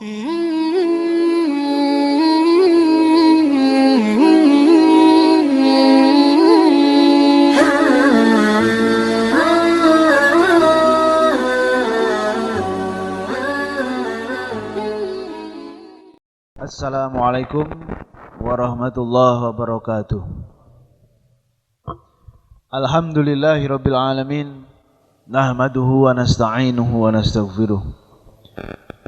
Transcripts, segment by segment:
Assalamualaikum warahmatullahi wabarakatuh. Alhamdulillahirabbil alamin. Nahmaduhu wa nasta'inuhu wa nastaghfiruh.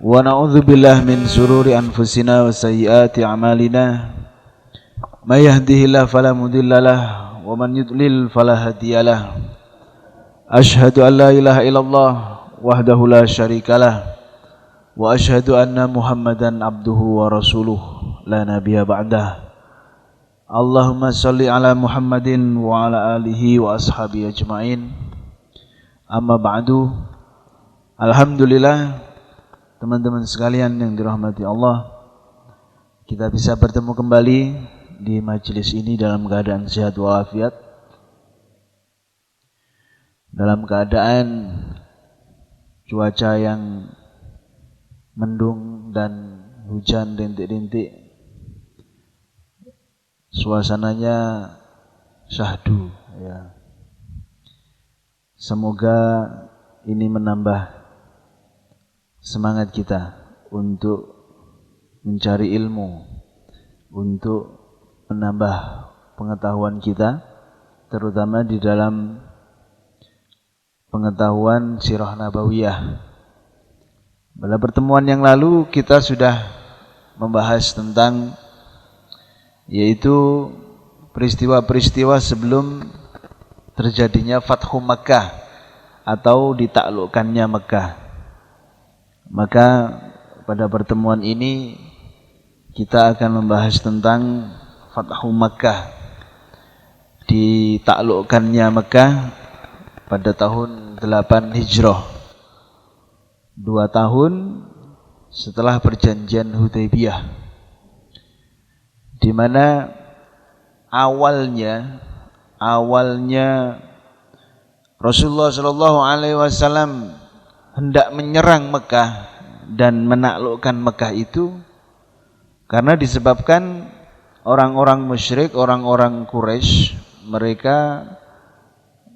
Wa na'udzu billahi min shururi anfusina wa sayyiati a'malina. May yahdihillahu fala mudhillalah wa man yudlil fala hadiyalah. Asyhadu an la ilaha illallah wahdahu la syarikalah. Wa asyhadu anna Muhammadan abduhu wa rasuluh la nabiyya ba'dah. Allahumma shalli ala Muhammadin wa ala alihi wa ashabihi ajmain. Amma ba'du. Alhamdulillah, teman-teman sekalian yang dirahmati Allah, kita bisa bertemu kembali di majelis ini dalam keadaan sehat walafiat, dalam keadaan cuaca yang mendung dan hujan rintik-rintik, suasananya syahdu ya. Semoga ini menambah semangat kita untuk mencari ilmu, untuk menambah pengetahuan kita, terutama di dalam pengetahuan sirah nabawiyah. Pada pertemuan yang lalu kita sudah membahas tentang yaitu peristiwa-peristiwa sebelum terjadinya Fathu Makkah atau ditaklukkannya Makkah. Maka pada pertemuan ini kita akan membahas tentang Fathu Makkah, ditaklukkannya Makkah pada tahun 8 Hijrah, 2 tahun setelah perjanjian Hudaybiyah, di mana awalnya Rasulullah Shallallahu Alaihi Wasallam hendak menyerang Mekah dan menaklukkan Mekah itu karena disebabkan orang-orang musyrik, orang-orang Quraisy, mereka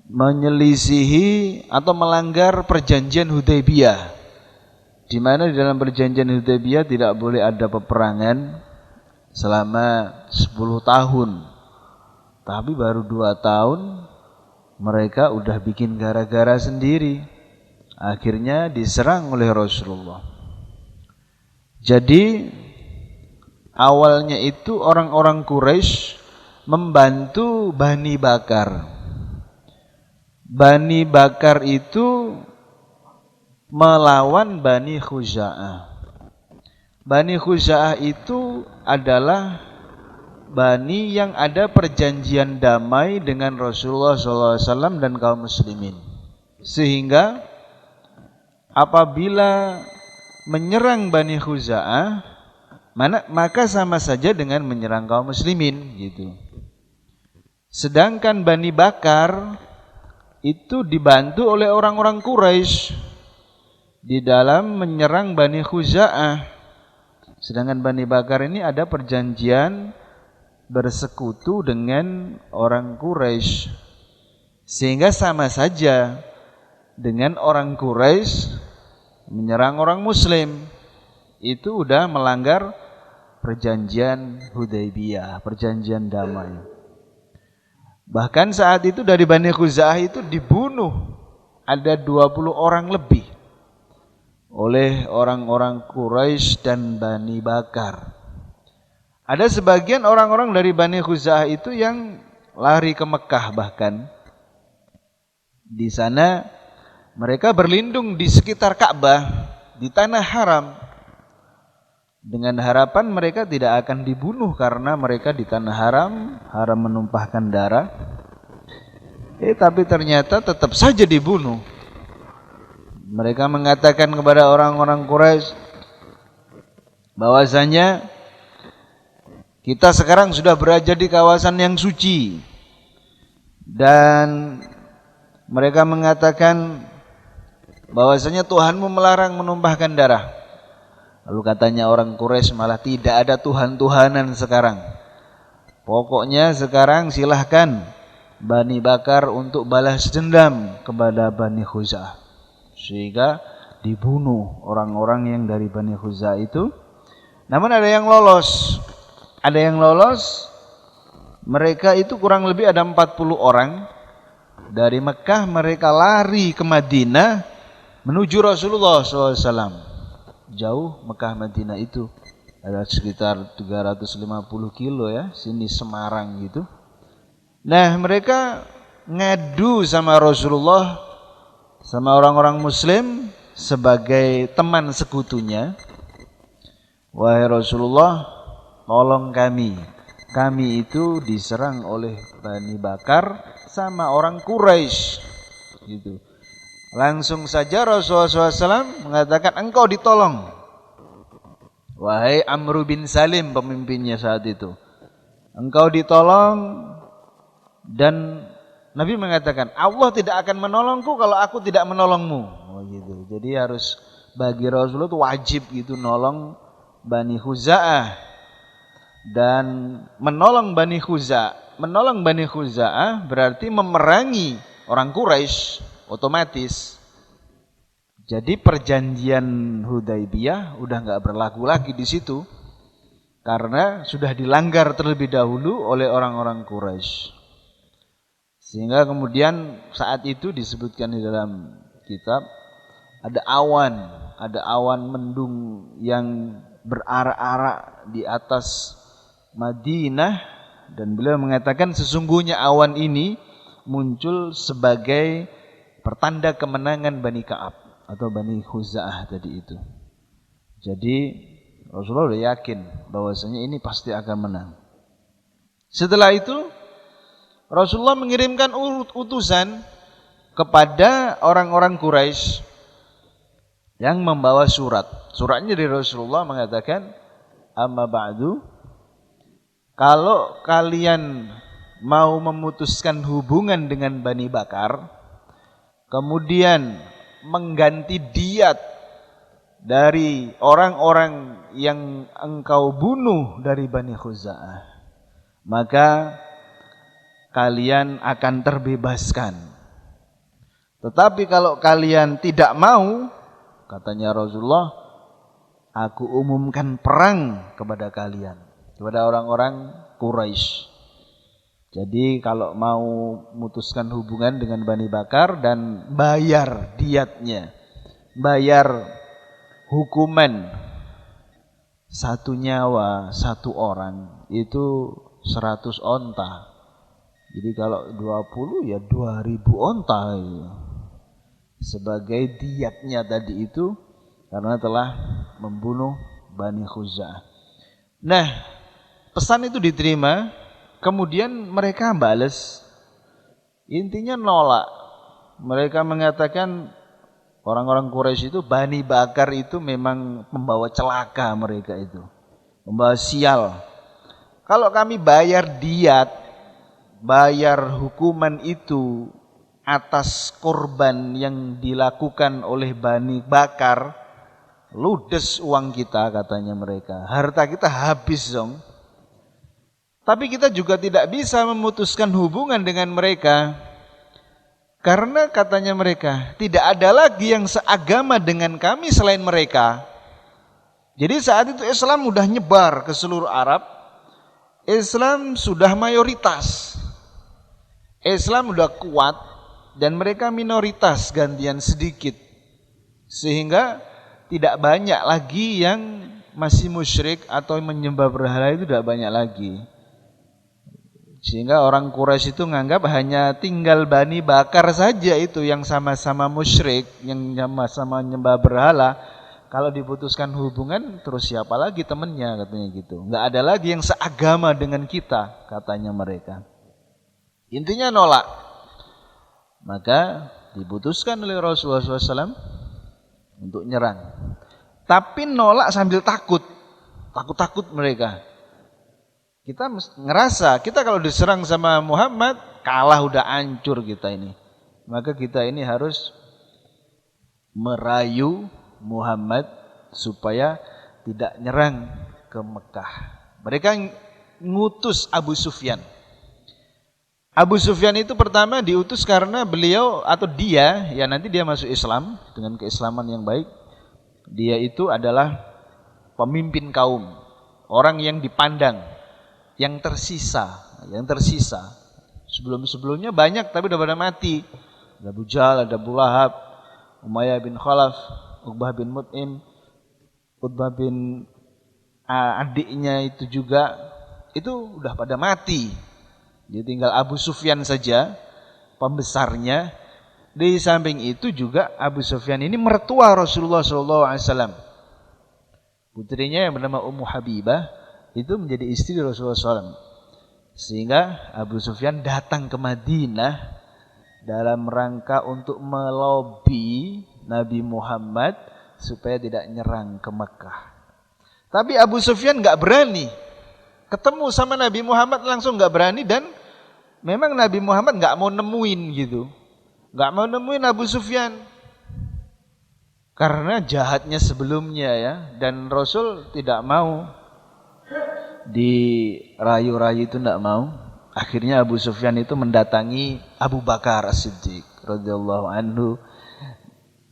menyelisihi atau melanggar perjanjian Hudaybiyah, di mana di dalam perjanjian Hudaybiyah tidak boleh ada peperangan selama 10 tahun. Tapi baru 2 tahun mereka udah bikin gara-gara sendiri. Akhirnya diserang oleh Rasulullah. Jadi awalnya itu orang-orang Quraisy membantu Bani Bakar. Bani Bakar itu melawan Bani Khuza'ah. Bani Khuza'ah itu adalah Bani yang ada perjanjian damai dengan Rasulullah SAW dan kaum muslimin. Sehingga apabila menyerang Bani Khuza'ah, maka sama saja dengan menyerang kaum muslimin gitu. Sedangkan Bani Bakar itu dibantu oleh orang-orang Quraisy di dalam menyerang Bani Khuza'ah. Sedangkan Bani Bakar ini ada perjanjian bersekutu dengan orang Quraisy, sehingga sama saja dengan orang Quraisy menyerang orang Muslim. Itu udah melanggar perjanjian Hudaybiyah, perjanjian damai. Bahkan saat itu dari Bani Khuza'ah itu dibunuh ada 20 orang lebih oleh orang-orang Quraisy dan Bani Bakar. Ada sebagian orang-orang dari Bani Khuza'ah itu yang lari ke Mekah, bahkan di sana mereka berlindung di sekitar Ka'bah, di tanah haram, dengan harapan mereka tidak akan dibunuh karena mereka di tanah haram, haram menumpahkan darah. Tapi ternyata tetap saja dibunuh. Mereka mengatakan kepada orang-orang Quraisy bahwasanya kita sekarang sudah berada di kawasan yang suci, dan mereka mengatakan bahwasanya Tuhanmu melarang menumpahkan darah. Lalu katanya orang Quraisy malah tidak ada Tuhan-Tuhanan sekarang. Pokoknya sekarang silahkan Bani Bakar untuk balas dendam kepada Bani Khuza'ah. Sehingga dibunuh orang-orang yang dari Bani Khuza'ah itu. Namun ada yang lolos. Ada yang lolos. Mereka itu kurang lebih ada 40 orang. Dari Mekah mereka lari ke Madinah menuju Rasulullah SAW. Jauh Mekah Madinah itu. Ada sekitar 350 kilo ya, sini Semarang gitu. Nah mereka ngadu sama Rasulullah, sama orang-orang Muslim sebagai teman sekutunya. Wahai Rasulullah, tolong kami. Kami itu diserang oleh Bani Bakar sama orang Quraisy. Gitu. Langsung saja Rasulullah SAW mengatakan engkau ditolong. Wahai Amr bin Salim, pemimpinnya saat itu, engkau ditolong. Dan Nabi mengatakan Allah tidak akan menolongku kalau aku tidak menolongmu. Oh gitu. Jadi harus bagi Rasulullah itu wajib gitu nolong Bani Khuza'ah. Dan menolong Bani Khuza'ah berarti memerangi orang Quraisy otomatis. Jadi perjanjian Hudaibiyah udah nggak berlaku lagi di situ karena sudah dilanggar terlebih dahulu oleh orang-orang Quraisy. Sehingga kemudian saat itu disebutkan di dalam kitab ada awan mendung yang berarak-arak di atas Madinah, dan beliau mengatakan sesungguhnya awan ini muncul sebagai pertanda kemenangan Bani Ka'ab atau Bani Khuza'ah tadi itu. Jadi Rasulullah sudah yakin bahwasanya ini pasti akan menang. Setelah itu Rasulullah mengirimkan utusan kepada orang-orang Quraisy yang membawa surat. Suratnya dari Rasulullah mengatakan, amma ba'du, kalau kalian mau memutuskan hubungan dengan Bani Bakar, kemudian mengganti diat dari orang-orang yang engkau bunuh dari Bani Khuza'ah, maka kalian akan terbebaskan. Tetapi kalau kalian tidak mau, katanya Rasulullah, aku umumkan perang kepada kalian, kepada orang-orang Quraisy. Jadi kalau mau memutuskan hubungan dengan Bani Bakar dan bayar diatnya, bayar hukuman satu nyawa, satu orang itu 100 onta. Jadi kalau 20 ya 2000 onta itu. Sebagai diatnya tadi itu karena telah membunuh Bani Khuza'ah. Nah, pesan itu diterima, kemudian mereka balas. Intinya nolak. Mereka mengatakan orang-orang Quraisy itu, Bani Bakar itu memang membawa celaka mereka itu. Membawa sial. Kalau kami bayar diat, bayar hukuman itu atas korban yang dilakukan oleh Bani Bakar, ludes uang kita, katanya mereka. Harta kita habis dong. Tapi kita juga tidak bisa memutuskan hubungan dengan mereka. Karena katanya mereka, tidak ada lagi yang seagama dengan kami selain mereka. Jadi saat itu Islam sudah nyebar ke seluruh Arab. Islam sudah mayoritas. Islam sudah kuat dan mereka minoritas, gantian sedikit. Sehingga tidak banyak lagi yang masih musyrik atau menyembah berhala, itu tidak banyak lagi. Sehingga orang Quraisy itu menganggap hanya tinggal Bani Bakar saja itu yang sama-sama musyrik, yang sama-sama menyembah berhala. Kalau diputuskan hubungan, terus siapa lagi temannya, katanya gitu. Enggak ada lagi yang seagama dengan kita, katanya mereka. Intinya nolak. Maka diputuskan oleh Rasulullah SAW untuk nyerang. Tapi nolak sambil takut. Takut-takut mereka. Kita ngerasa, kita kalau diserang sama Muhammad, kalah, udah hancur kita ini. Maka kita ini harus merayu Muhammad supaya tidak nyerang ke Mekah. Mereka ngutus Abu Sufyan. Abu Sufyan itu pertama diutus karena beliau atau dia, ya nanti dia masuk Islam dengan keislaman yang baik. Dia itu adalah pemimpin kaum, orang yang dipandang, yang tersisa. Sebelum-sebelumnya banyak tapi udah pada mati. Ada Abu Jahal, ada Abu Lahab, Umayyah bin Khalaf, Uqbah bin Mut'im, Utbah bin adiknya itu juga, itu udah pada mati. Jadi tinggal Abu Sufyan saja, pembesarnya. Di samping itu juga Abu Sufyan ini mertua Rasulullah SAW. Putrinya yang bernama Ummu Habibah itu menjadi istri Rasulullah SAW. Sehingga Abu Sufyan datang ke Madinah dalam rangka untuk melobi Nabi Muhammad supaya tidak nyerang ke Mekah. Tapi Abu Sufyan nggak berani ketemu sama Nabi Muhammad, langsung nggak berani, dan memang Nabi Muhammad nggak mau nemuin gitu, nggak mau nemuin Abu Sufyan karena jahatnya sebelumnya ya, dan Rasul tidak mau dirayu-rayu, itu tidak mau. Akhirnya Abu Sufyan itu mendatangi Abu Bakar As-Siddiq radhiyallahu anhu.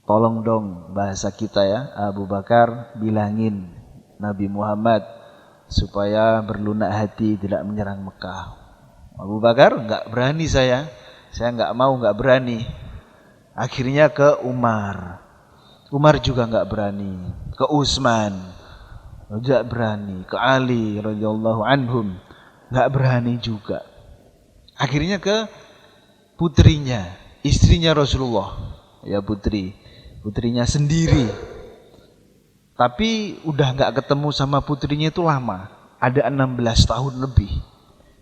Tolong dong, bahasa kita ya, Abu Bakar bilangin Nabi Muhammad supaya berlunak hati tidak menyerang Mekah. Abu Bakar enggak berani, saya enggak mau, enggak berani. Akhirnya ke Umar juga enggak berani, ke Utsman enggak berani, ke Ali radhiyallahu anhum enggak berani juga. Akhirnya ke putrinya, istrinya Rasulullah, ya putrinya sendiri. Tapi udah enggak ketemu sama putrinya itu lama, ada 16 tahun lebih.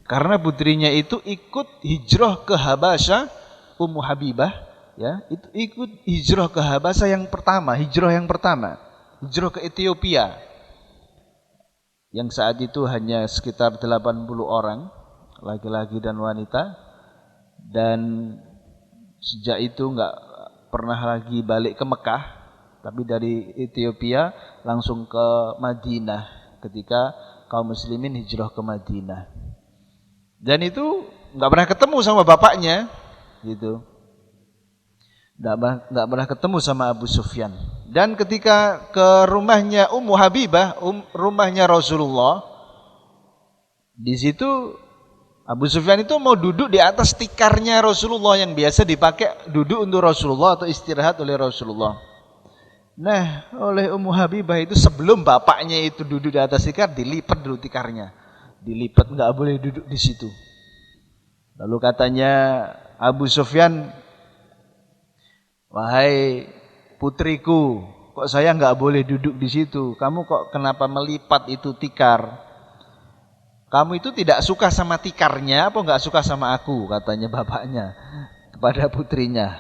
Karena putrinya itu ikut hijrah ke Habasyah, Ummu Habibah, ya, itu ikut hijrah ke Habasyah yang pertama, hijrah ke Ethiopia. Yang saat itu hanya sekitar 80 orang, laki-laki dan wanita, dan sejak itu enggak pernah lagi balik ke Mekah, tapi dari Ethiopia langsung ke Madinah ketika kaum muslimin hijrah ke Madinah. Dan itu enggak pernah ketemu sama bapaknya gitu. Enggak pernah ketemu sama Abu Sufyan. Dan ketika ke rumahnya Ummu Habibah, rumahnya Rasulullah, di situ Abu Sufyan itu mau duduk di atas tikarnya Rasulullah yang biasa dipakai duduk untuk Rasulullah atau istirahat oleh Rasulullah. Nah, oleh Ummu Habibah itu sebelum bapaknya itu duduk di atas tikar, dilipat dulu tikarnya. Dilipat, enggak boleh duduk di situ. Lalu katanya Abu Sufyan, "Wahai putriku, kok saya enggak boleh duduk di situ? Kamu kok kenapa melipat itu tikar? Kamu itu tidak suka sama tikarnya apa enggak suka sama aku?" katanya bapaknya kepada putrinya.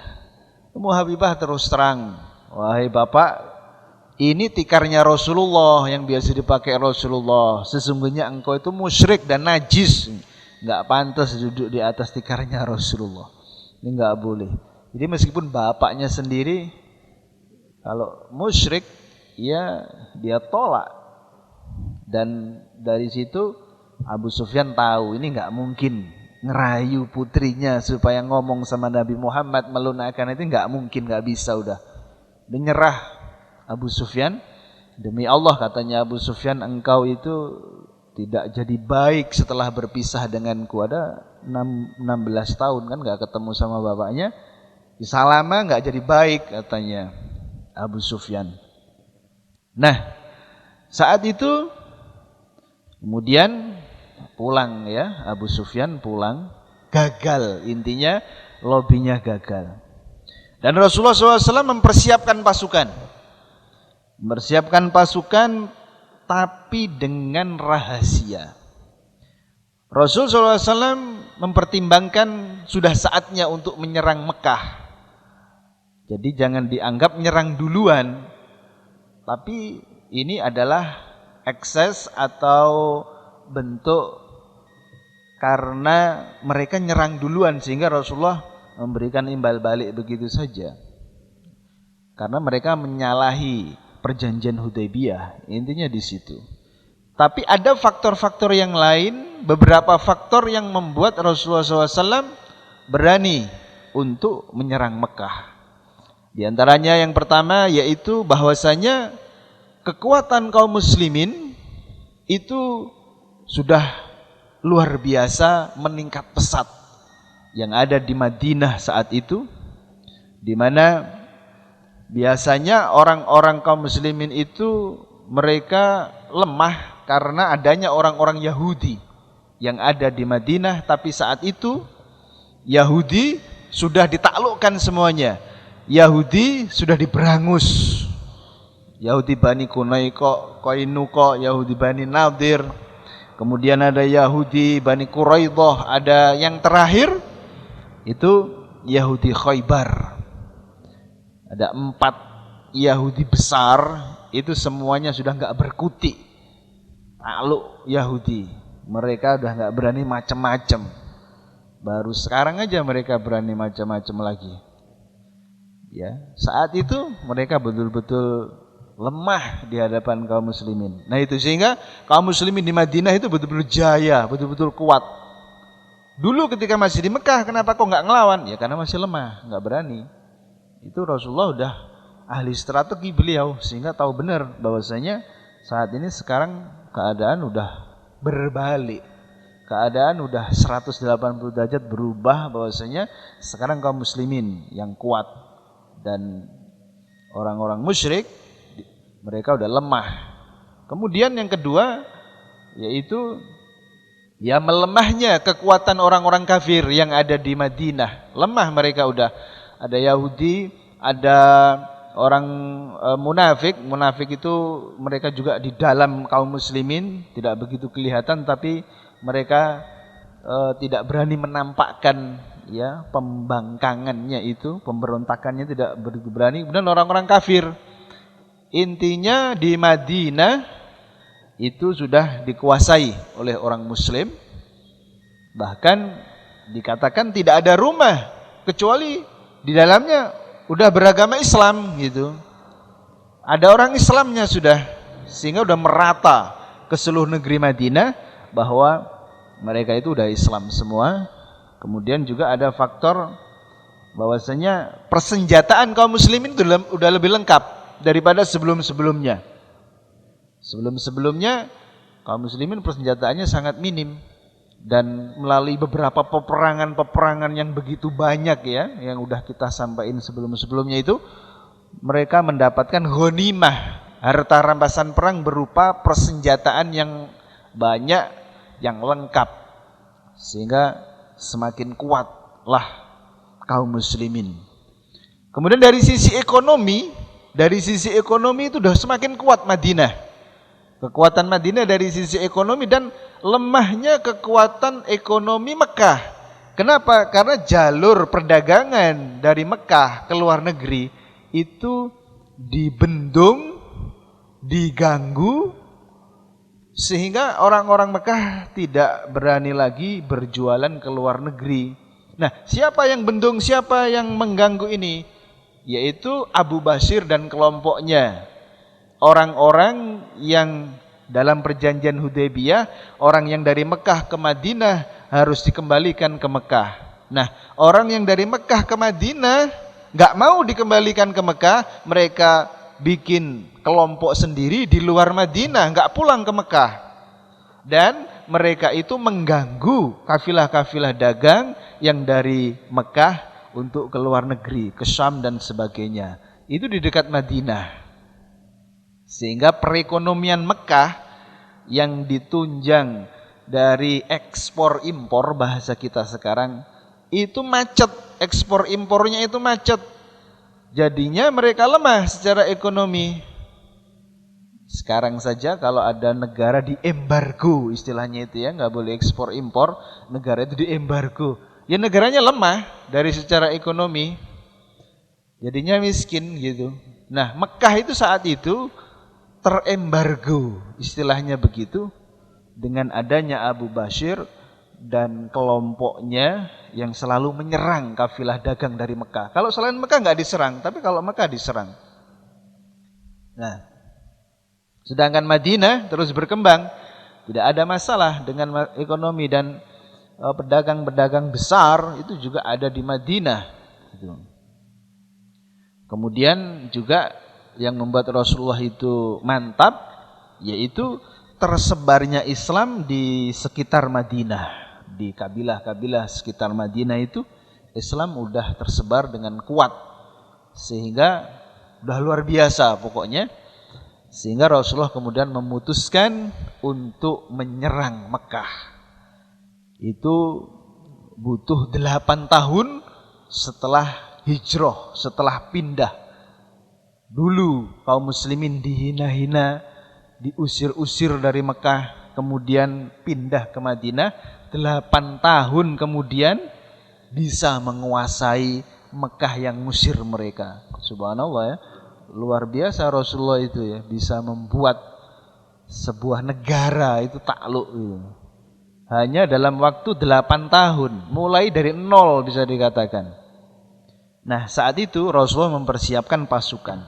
Ummu Habibah terus terang, "Wahai bapak, ini tikarnya Rasulullah yang biasa dipakai Rasulullah. Sesungguhnya engkau itu musyrik dan najis. Enggak pantas duduk di atas tikarnya Rasulullah. Ini enggak boleh." Jadi meskipun bapaknya sendiri kalau musyrik, ya dia tolak. Dan dari situ Abu Sufyan tahu ini enggak mungkin ngerayu putrinya supaya ngomong sama Nabi Muhammad melunakkan itu, enggak mungkin, enggak bisa, udah. Menyerah Abu Sufyan. Demi Allah katanya Abu Sufyan, engkau itu tidak jadi baik setelah berpisah denganku. Ada 16 tahun kan enggak ketemu sama bapaknya. Bisa lama enggak jadi baik katanya Abu Sufyan. Nah, saat itu kemudian pulang ya, Abu Sufyan pulang, gagal, intinya lobinya gagal. Dan Rasulullah SAW mempersiapkan pasukan tapi dengan rahasia. Rasul SAW mempertimbangkan sudah saatnya untuk menyerang Mekah. Jadi jangan dianggap nyerang duluan, tapi ini adalah ekses atau bentuk karena mereka nyerang duluan sehingga Rasulullah memberikan imbal balik begitu saja. Karena mereka menyalahi perjanjian Hudaybiyah. Intinya di situ. Tapi ada faktor-faktor yang lain, beberapa faktor yang membuat Rasulullah SAW berani untuk menyerang Mekah. Di antaranya yang pertama yaitu bahwasanya kekuatan kaum muslimin itu sudah luar biasa meningkat pesat yang ada di Madinah saat itu, di mana biasanya orang-orang kaum muslimin itu mereka lemah karena adanya orang-orang Yahudi yang ada di Madinah, tapi saat itu Yahudi sudah ditaklukkan semuanya. Yahudi sudah diberangus. Yahudi Bani Qainuqa, Yahudi Bani Nadir, kemudian ada Yahudi Bani Quraidah, ada yang terakhir itu Yahudi Khaybar. Ada 4 Yahudi besar, itu semuanya sudah enggak berkutik. Takluk Yahudi, mereka udah enggak berani macam-macam. Baru sekarang aja mereka berani macam-macam lagi. Ya, saat itu mereka betul-betul lemah di hadapan kaum muslimin. Nah itu sehingga kaum muslimin di Madinah itu betul-betul jaya, betul-betul kuat. Dulu ketika masih di Mekah, kenapa kok nggak ngelawan? Ya karena masih lemah, nggak berani. Itu Rasulullah udah ahli strategi beliau, sehingga tahu benar bahwasanya saat ini sekarang keadaan udah berbalik. Keadaan udah 180 derajat berubah, bahwasanya sekarang kaum muslimin yang kuat dan orang-orang musyrik mereka udah lemah. Kemudian yang kedua yaitu ya melemahnya kekuatan orang-orang kafir yang ada di Madinah. Lemah mereka udah. Ada Yahudi, ada orang munafik. Munafik itu mereka juga di dalam kaum muslimin, tidak begitu kelihatan tapi mereka tidak berani menampakkan ya pembangkangannya itu, pemberontakannya tidak begitu berani. Kemudian orang-orang kafir. Intinya di Madinah itu sudah dikuasai oleh orang muslim. Bahkan dikatakan tidak ada rumah kecuali di dalamnya udah beragama Islam gitu. Ada orang Islamnya sudah, sehingga udah merata ke seluruh negeri Madinah bahwa mereka itu udah Islam semua. Kemudian juga ada faktor bahwasanya persenjataan kaum muslimin itu udah lebih lengkap daripada sebelum-sebelumnya. Sebelum-sebelumnya kaum muslimin persenjataannya sangat minim, dan melalui beberapa peperangan yang begitu banyak ya, yang udah kita sampaikan sebelum-sebelumnya itu, mereka mendapatkan ghanimah, harta rampasan perang berupa persenjataan yang banyak, yang lengkap, sehingga semakin kuatlah kaum muslimin. Kemudian dari sisi ekonomi itu sudah semakin kuat Madinah. Kekuatan Madinah dari sisi ekonomi dan lemahnya kekuatan ekonomi Mekah. Kenapa? Karena jalur perdagangan dari Mekah ke luar negeri itu dibendung, diganggu, sehingga orang-orang Mekah tidak berani lagi berjualan ke luar negeri. Nah, siapa yang bendung, siapa yang mengganggu ini? Yaitu Abu Basir dan kelompoknya. Orang-orang yang dalam perjanjian Hudaybiyah, orang yang dari Mekah ke Madinah harus dikembalikan ke Mekah. Nah, orang yang dari Mekah ke Madinah nggak mau dikembalikan ke Mekah, mereka bikin kelompok sendiri di luar Madinah, nggak pulang ke Mekah. Dan mereka itu mengganggu kafilah-kafilah dagang yang dari Mekah untuk ke luar negeri, ke Syam dan sebagainya. Itu di dekat Madinah. Sehingga perekonomian Mekah yang ditunjang dari ekspor impor, bahasa kita sekarang, itu macet, ekspor impornya itu macet. Jadinya mereka lemah secara ekonomi. Sekarang saja kalau ada negara di embargo, istilahnya itu ya, nggak boleh ekspor impor, negara itu di embargo. Ya negaranya lemah dari secara ekonomi. Jadinya miskin gitu. Nah, Mekah itu saat itu terembargo, istilahnya begitu, dengan adanya Abu Basir dan kelompoknya yang selalu menyerang kafilah dagang dari Mekah. Kalau selain Mekah nggak diserang, tapi kalau Mekah diserang. Nah, Sedangkan Madinah terus berkembang, tidak ada masalah dengan ekonomi, dan pedagang-pedagang besar itu juga ada di Madinah. Kemudian juga yang membuat Rasulullah itu mantap, yaitu tersebarnya Islam di sekitar Madinah. Di kabilah-kabilah sekitar Madinah itu Islam udah tersebar dengan kuat, sehingga udah luar biasa pokoknya. Sehingga Rasulullah kemudian memutuskan untuk menyerang Mekah. Itu butuh 8 tahun setelah hijrah, setelah pindah. Dulu kaum muslimin dihina-hina, diusir-usir dari Mekah, kemudian pindah ke Madinah. 8 tahun kemudian bisa menguasai Mekah yang ngusir mereka. Subhanallah ya. Luar biasa Rasulullah itu ya, bisa membuat sebuah negara itu takluk gitu. Hanya dalam waktu 8 tahun, mulai dari nol bisa dikatakan. Nah, saat itu Rasulullah mempersiapkan pasukan.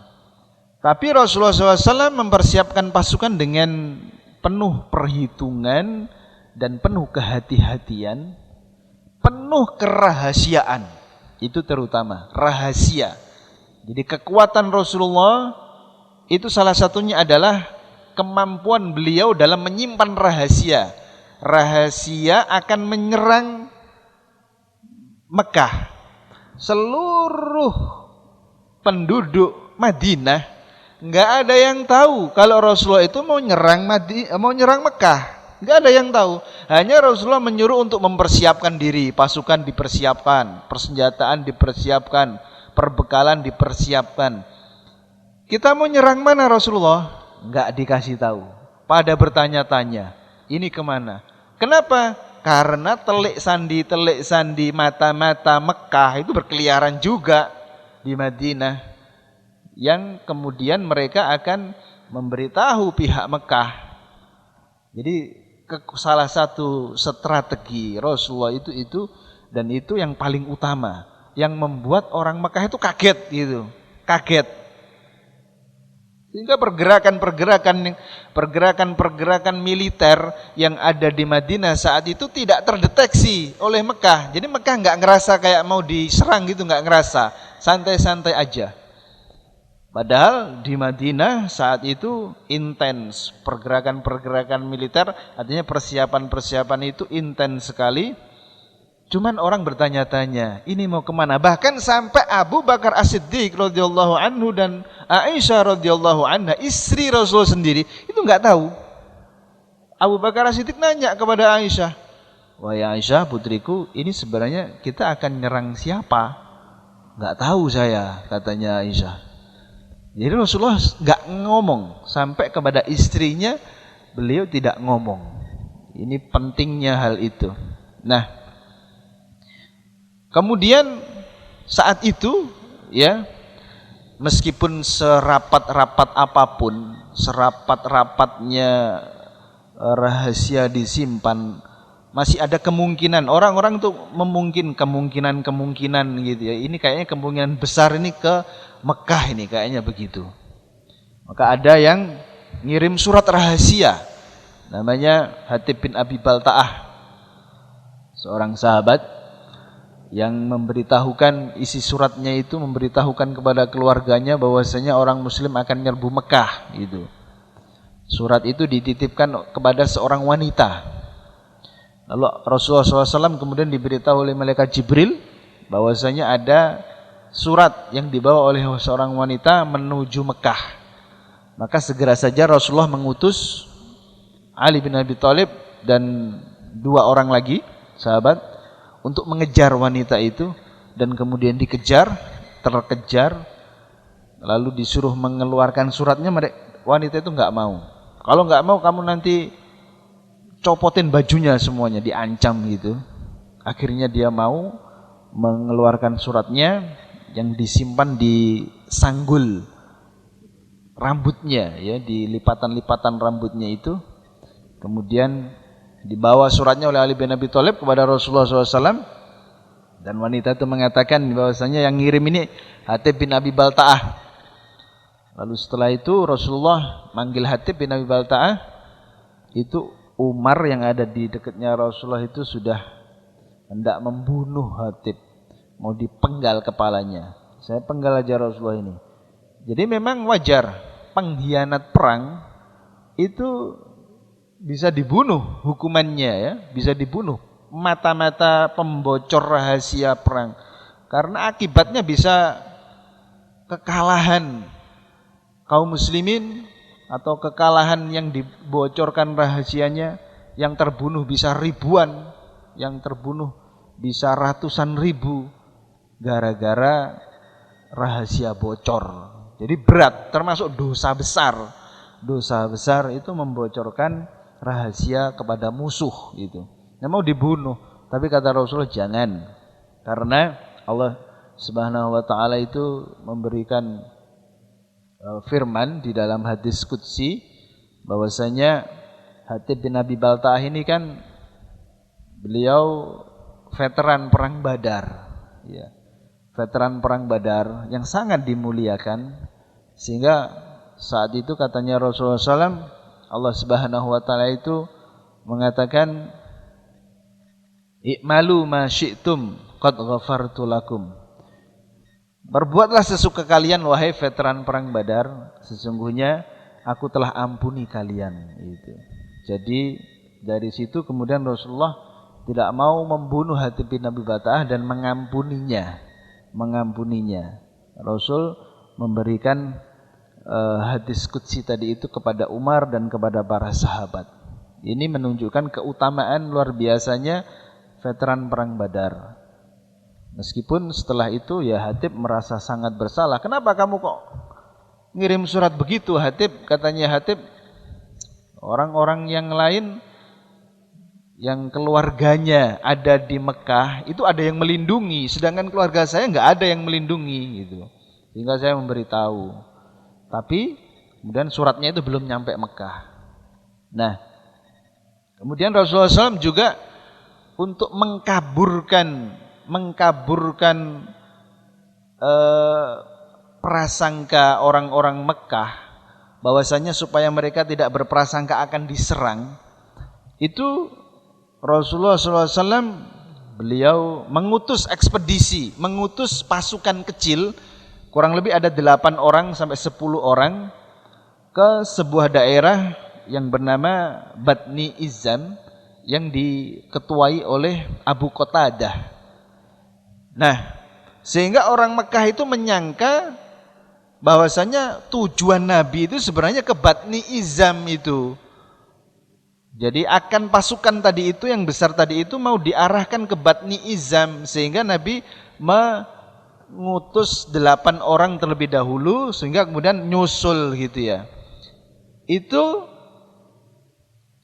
Tapi Rasulullah SAW mempersiapkan pasukan dengan penuh perhitungan dan penuh kehati-hatian, penuh kerahasiaan. Itu terutama rahasia. Jadi kekuatan Rasulullah itu salah satunya adalah kemampuan beliau dalam menyimpan rahasia. Rahasia akan menyerang Mekah. Seluruh penduduk Madinah nggak ada yang tahu kalau Rasulullah itu mau nyerang Mekah. Nggak ada yang tahu. Hanya Rasulullah menyuruh untuk mempersiapkan diri, pasukan dipersiapkan, persenjataan dipersiapkan, perbekalan dipersiapkan. Kita mau nyerang mana Rasulullah? Enggak dikasih tahu. Pada bertanya-tanya, ini kemana? Kenapa? Karena telik sandi mata-mata Mekah itu berkeliaran juga di Madinah, yang kemudian mereka akan memberitahu pihak Mekah. Jadi salah satu strategi Rasulullah itu, dan itu yang paling utama, yang membuat orang Mekah itu kaget gitu, kaget. Sehingga pergerakan militer yang ada di Madinah saat itu tidak terdeteksi oleh Mekah. Jadi Mekah nggak ngerasa kayak mau diserang gitu, nggak ngerasa, santai-santai aja. Padahal di Madinah saat itu intens pergerakan militer, artinya persiapan itu intens sekali. Cuman orang bertanya-tanya, ini mau kemana? Bahkan sampai Abu Bakar As-Siddiq radhiyallahu anhu dan Aisyah radhiyallahu anha, istri Rasul sendiri, itu nggak tahu. Abu Bakar As-Siddiq nanya kepada Aisyah, "Wahai Aisyah putriku, ini sebenarnya kita akan nyerang siapa?" "Nggak tahu saya," katanya Aisyah. Jadi Rasulullah nggak ngomong, sampai kepada istrinya beliau tidak ngomong. Ini pentingnya hal itu. Nah, kemudian saat itu ya, meskipun serapat-rapat apapun, serapat-rapatnya rahasia disimpan, masih ada kemungkinan orang-orang tuh kemungkinan gitu ya. Ini kayaknya kemungkinan besar ini ke Mekah ini kayaknya begitu. Maka ada yang ngirim surat rahasia, namanya Hatib bin Abi Balta'ah, seorang sahabat yang memberitahukan, isi suratnya itu memberitahukan kepada keluarganya bahwasanya orang muslim akan nyerbu Mekah gitu. Surat itu dititipkan kepada seorang wanita. Lalu Rasulullah SAW kemudian diberitahu oleh malaikat Jibril bahwasanya ada surat yang dibawa oleh seorang wanita menuju Mekah. Maka segera saja Rasulullah mengutus Ali bin Abi Thalib dan 2 orang lagi sahabat untuk mengejar wanita itu, dan kemudian terkejar, lalu disuruh mengeluarkan suratnya. Wanita itu nggak mau. Kalau nggak mau kamu nanti copotin bajunya semuanya, diancam gitu. Akhirnya dia mau mengeluarkan suratnya yang disimpan di sanggul rambutnya ya, di lipatan-lipatan rambutnya itu. Kemudian dibawa suratnya oleh Ali bin Abi Thalib kepada Rasulullah SAW, dan wanita itu mengatakan bahwasanya yang ngirim ini Hatib bin Abi Balta'ah. Lalu setelah itu Rasulullah manggil Hatib bin Abi Balta'ah. Itu Umar yang ada di dekatnya Rasulullah itu sudah hendak membunuh Hatib, mau dipenggal kepalanya. Saya penggal aja Rasulullah ini. Jadi memang wajar pengkhianat perang itu bisa dibunuh hukumannya ya, bisa dibunuh. Mata-mata pembocor rahasia perang. Karena akibatnya bisa kekalahan kaum muslimin atau kekalahan yang dibocorkan rahasianya, yang terbunuh bisa ribuan, yang terbunuh bisa ratusan ribu gara-gara rahasia bocor. Jadi berat, termasuk dosa besar. Dosa besar itu membocorkan rahasia kepada musuh gitu. Yang mau dibunuh, tapi kata Rasulullah jangan. Karena Allah Subhanahu wa taala itu memberikan firman di dalam hadis qudsi bahwasanya Hatib bin Abi Balta'ah ini kan beliau veteran perang Badar ya. Veteran perang Badar yang sangat dimuliakan, sehingga saat itu katanya Rasulullah SAW, Allah Subhanahu wa taala itu mengatakan i'malu ma syi'tum qad ghafartu lakum. Berbuatlah sesuka kalian wahai veteran perang Badar, sesungguhnya aku telah ampuni kalian itu. Jadi dari situ kemudian Rasulullah tidak mau membunuh Hatib bin Abi Balta'ah dan mengampuninya. Rasul memberikan hadis qudsi tadi itu kepada Umar dan kepada para sahabat. Ini menunjukkan keutamaan luar biasanya veteran perang Badar. Meskipun setelah itu ya Hatib merasa sangat bersalah. Kenapa kamu kok ngirim surat begitu Hatib? Katanya Hatib, orang-orang yang lain yang keluarganya ada di Mekah itu ada yang melindungi, sedangkan keluarga saya nggak ada yang melindungi gitu. Sehingga saya memberitahu. Tapi kemudian suratnya itu belum nyampe Mekah. Nah, kemudian Rasulullah SAW juga untuk mengkaburkan prasangka orang-orang Mekah bahwasanya supaya mereka tidak berprasangka akan diserang, itu Rasulullah SAW beliau mengutus ekspedisi, mengutus pasukan kecil, kurang lebih ada 8 orang sampai 10 orang ke sebuah daerah yang bernama Batni Izzam yang diketuai oleh Abu Qatadah. Nah, sehingga orang Mekah itu menyangka bahwasanya tujuan Nabi itu sebenarnya ke Batni Izzam itu. Jadi akan pasukan tadi itu yang besar tadi itu mau diarahkan ke Batni Izzam, sehingga Nabi mengutus 8 orang terlebih dahulu sehingga kemudian nyusul gitu ya. Itu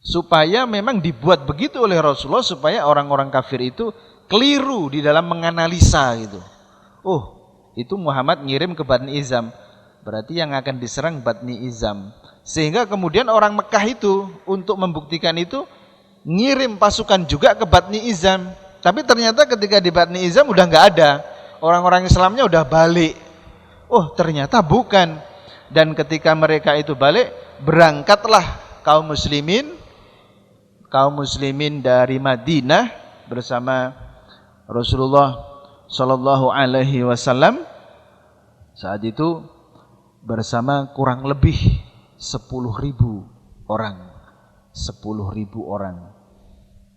supaya memang dibuat begitu oleh Rasulullah supaya orang-orang kafir itu keliru di dalam menganalisa gitu. Oh, itu Muhammad ngirim ke Batni Izzam, berarti yang akan diserang Batni Izzam. Sehingga kemudian orang Mekah itu untuk membuktikan itu ngirim pasukan juga ke Batni Izzam. Tapi ternyata ketika di Batni Izzam udah nggak ada, orang-orang Islamnya udah balik. Oh, ternyata bukan. Dan ketika mereka itu balik, berangkatlah kaum muslimin dari Madinah bersama Rasulullah Shallallahu Alaihi Wasallam saat itu bersama kurang lebih 10.000 orang.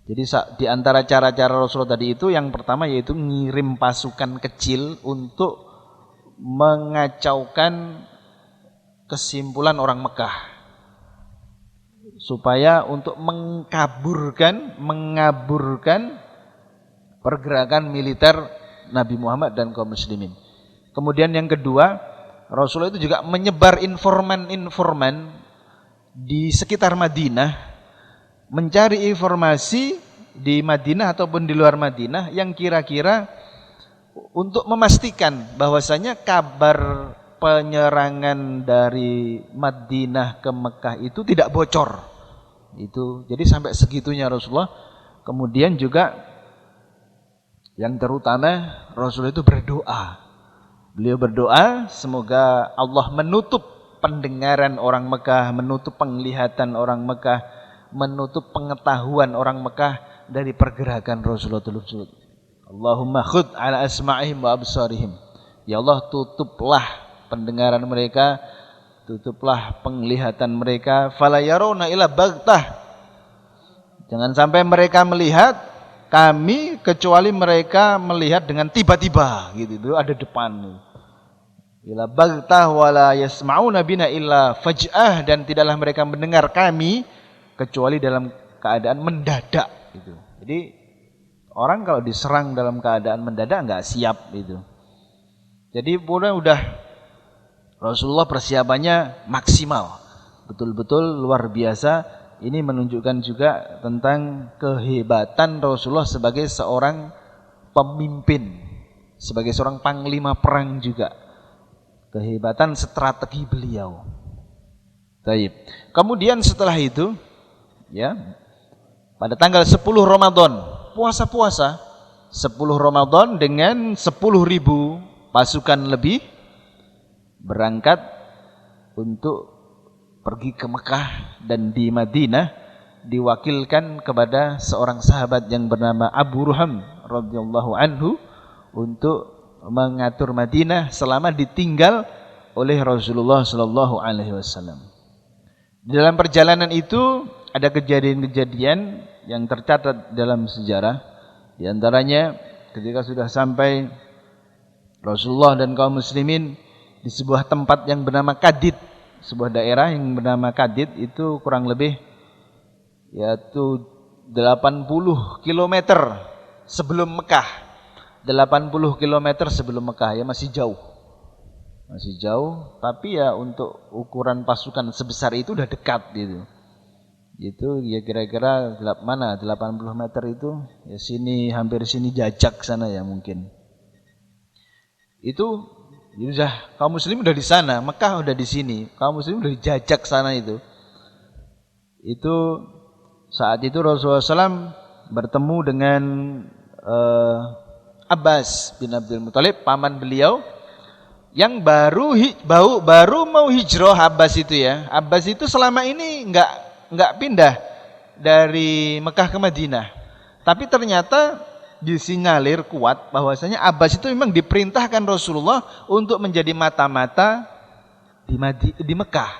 Jadi di antara cara-cara Rasulullah tadi itu yang pertama yaitu ngirim pasukan kecil untuk mengacaukan kesimpulan orang Mekah, supaya untuk mengaburkan pergerakan militer Nabi Muhammad dan kaum muslimin. Kemudian yang kedua, Rasulullah itu juga menyebar informan-informan di sekitar Madinah, mencari informasi di Madinah ataupun di luar Madinah yang kira-kira untuk memastikan bahwasanya kabar penyerangan dari Madinah ke Mekah itu tidak bocor. Itu jadi sampai segitunya Rasulullah. Kemudian juga yang terutama Rasulullah itu berdoa. Beliau berdoa semoga Allah menutup pendengaran orang Mekah, menutup penglihatan orang Mekah, menutup pengetahuan orang Mekah dari pergerakan Rasulullah tersebut. Allahumma khud ala asma'ihim wa absarihim. Ya Allah, tutuplah pendengaran mereka, tutuplah penglihatan mereka, fala yarawna ila baghtah. Jangan sampai mereka melihat kami kecuali mereka melihat dengan tiba-tiba gitu, itu ada depan. Ila baghtah wala yasma'una bina illa faj'ah, dan tidaklah mereka mendengar kami kecuali dalam keadaan mendadak gitu. Jadi orang kalau diserang dalam keadaan mendadak enggak siap gitu. Jadi udah Rasulullah persiapannya maksimal, betul-betul luar biasa. Ini menunjukkan juga tentang kehebatan Rasulullah sebagai seorang pemimpin, sebagai seorang panglima perang juga. Kehebatan strategi beliau. Baik. Kemudian setelah itu, ya, pada tanggal 10 Ramadan, puasa-puasa 10 Ramadan dengan 10.000 pasukan lebih berangkat untuk pergi ke Mekah, dan di Madinah diwakilkan kepada seorang sahabat yang bernama Abu Ruham radhiyallahu anhu untuk mengatur Madinah selama ditinggal oleh Rasulullah sallallahu alaihi wasallam. Di dalam perjalanan itu ada kejadian-kejadian yang tercatat dalam sejarah. Di antaranya ketika sudah sampai Rasulullah dan kaum muslimin di sebuah tempat yang bernama Kadid, sebuah daerah yang bernama Kadid, itu kurang lebih yaitu 80 km sebelum Mekah. 80 km sebelum Mekah, ya masih jauh. Masih jauh, tapi ya untuk ukuran pasukan sebesar itu udah dekat gitu. Itu ya kira-kira mana 80 meter itu, ya sini hampir sini Jajak sana ya mungkin. Itu ya udah, kaum muslim udah di sana, Mekah udah di sini, kaum muslim udah di Jajak sana itu. Itu saat itu Rasulullah SAW bertemu dengan Abbas bin Abdul Muthalib, paman beliau yang baru mau hijrah. Abbas itu ya, Abbas itu selama ini enggak pindah dari Mekah ke Madinah. Tapi ternyata disinyalir kuat bahwasanya Abbas itu memang diperintahkan Rasulullah untuk menjadi mata-mata di Mekah,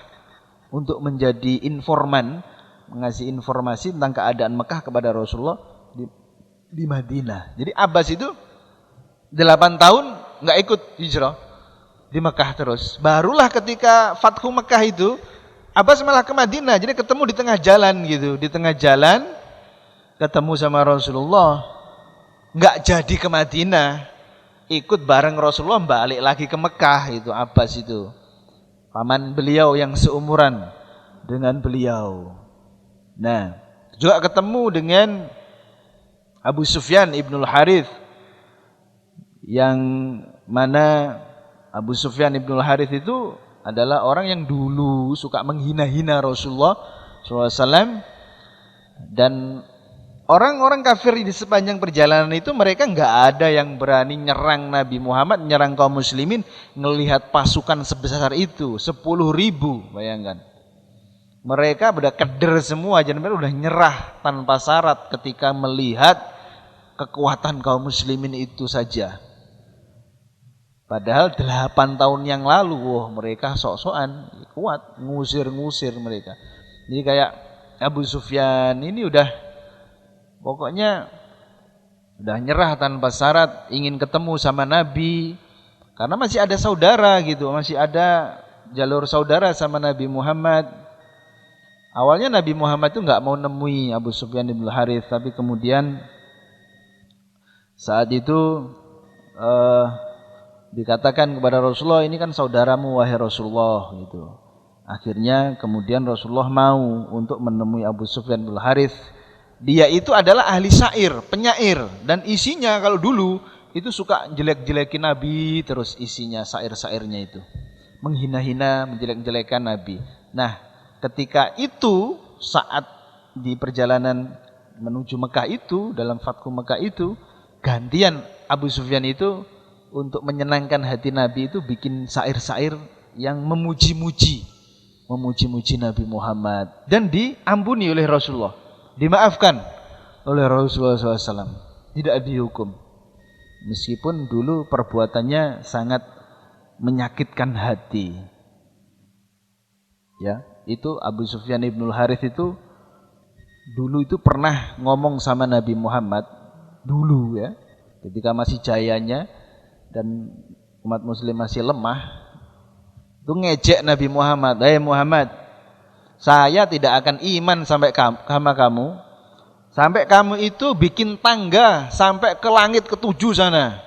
untuk menjadi informan, mengasih informasi tentang keadaan Mekah kepada Rasulullah di Madinah. Jadi Abbas itu 8 tahun nggak ikut hijrah di Mekah terus. Barulah ketika Fathu Mekah itu Abbas malah ke Madinah. Jadi ketemu di tengah jalan gitu. Di tengah jalan ketemu sama Rasulullah. Nggak jadi ke Madinah. Ikut bareng Rasulullah balik lagi ke Mekah itu Abbas itu. Paman beliau yang seumuran dengan beliau. Nah, juga ketemu dengan Abu Sufyan ibnul Harith, yang mana Abu Sufyan ibnul Harith itu adalah orang yang dulu suka menghina-hina Rasulullah SAW, dan orang-orang kafir di sepanjang perjalanan itu mereka nggak ada yang berani nyerang Nabi Muhammad, nyerang kaum muslimin. Ngelihat pasukan sebesar itu 10.000, bayangkan. Mereka udah keder semua, jadi mereka udah nyerah tanpa syarat ketika melihat kekuatan kaum muslimin itu saja. Padahal 8 tahun yang lalu, mereka sok-sokan kuat, ngusir-ngusir mereka. Jadi kayak Abu Sufyan ini pokoknya udah nyerah tanpa syarat, ingin ketemu sama Nabi. Karena masih ada saudara gitu, masih ada jalur saudara sama Nabi Muhammad. Awalnya Nabi Muhammad itu nggak mau nemui Abu Sufyan bin Harith, tapi kemudian saat itu dikatakan kepada Rasulullah, ini kan saudaramu wahai Rasulullah gitu. Akhirnya kemudian Rasulullah mau untuk menemui Abu Sufyan bin Harith. Dia itu adalah ahli syair, penyair, dan isinya kalau dulu itu suka jelek-jelekin Nabi, terus isinya syair-syairnya itu menghina-hina, menjelek-jelekan Nabi. Nah, ketika itu saat di perjalanan menuju Mekah itu, dalam Fathu Mekah itu, gantian Abu Sufyan itu untuk menyenangkan hati Nabi itu bikin syair-syair yang memuji-muji memuji-muji Nabi Muhammad dan diampuni oleh Rasulullah, dimaafkan oleh Rasulullah SAW, tidak dihukum. Meskipun dulu perbuatannya sangat menyakitkan hati. Ya, itu Abu Sufyan ibnul Harits itu dulu itu pernah ngomong sama Nabi Muhammad dulu ya, ketika masih jayanya dan umat muslim masih lemah, itu ngejek Nabi Muhammad, "Hai Muhammad, saya tidak akan iman sampai sama kamu, sampai kamu itu bikin tangga sampai ke langit ketujuh sana.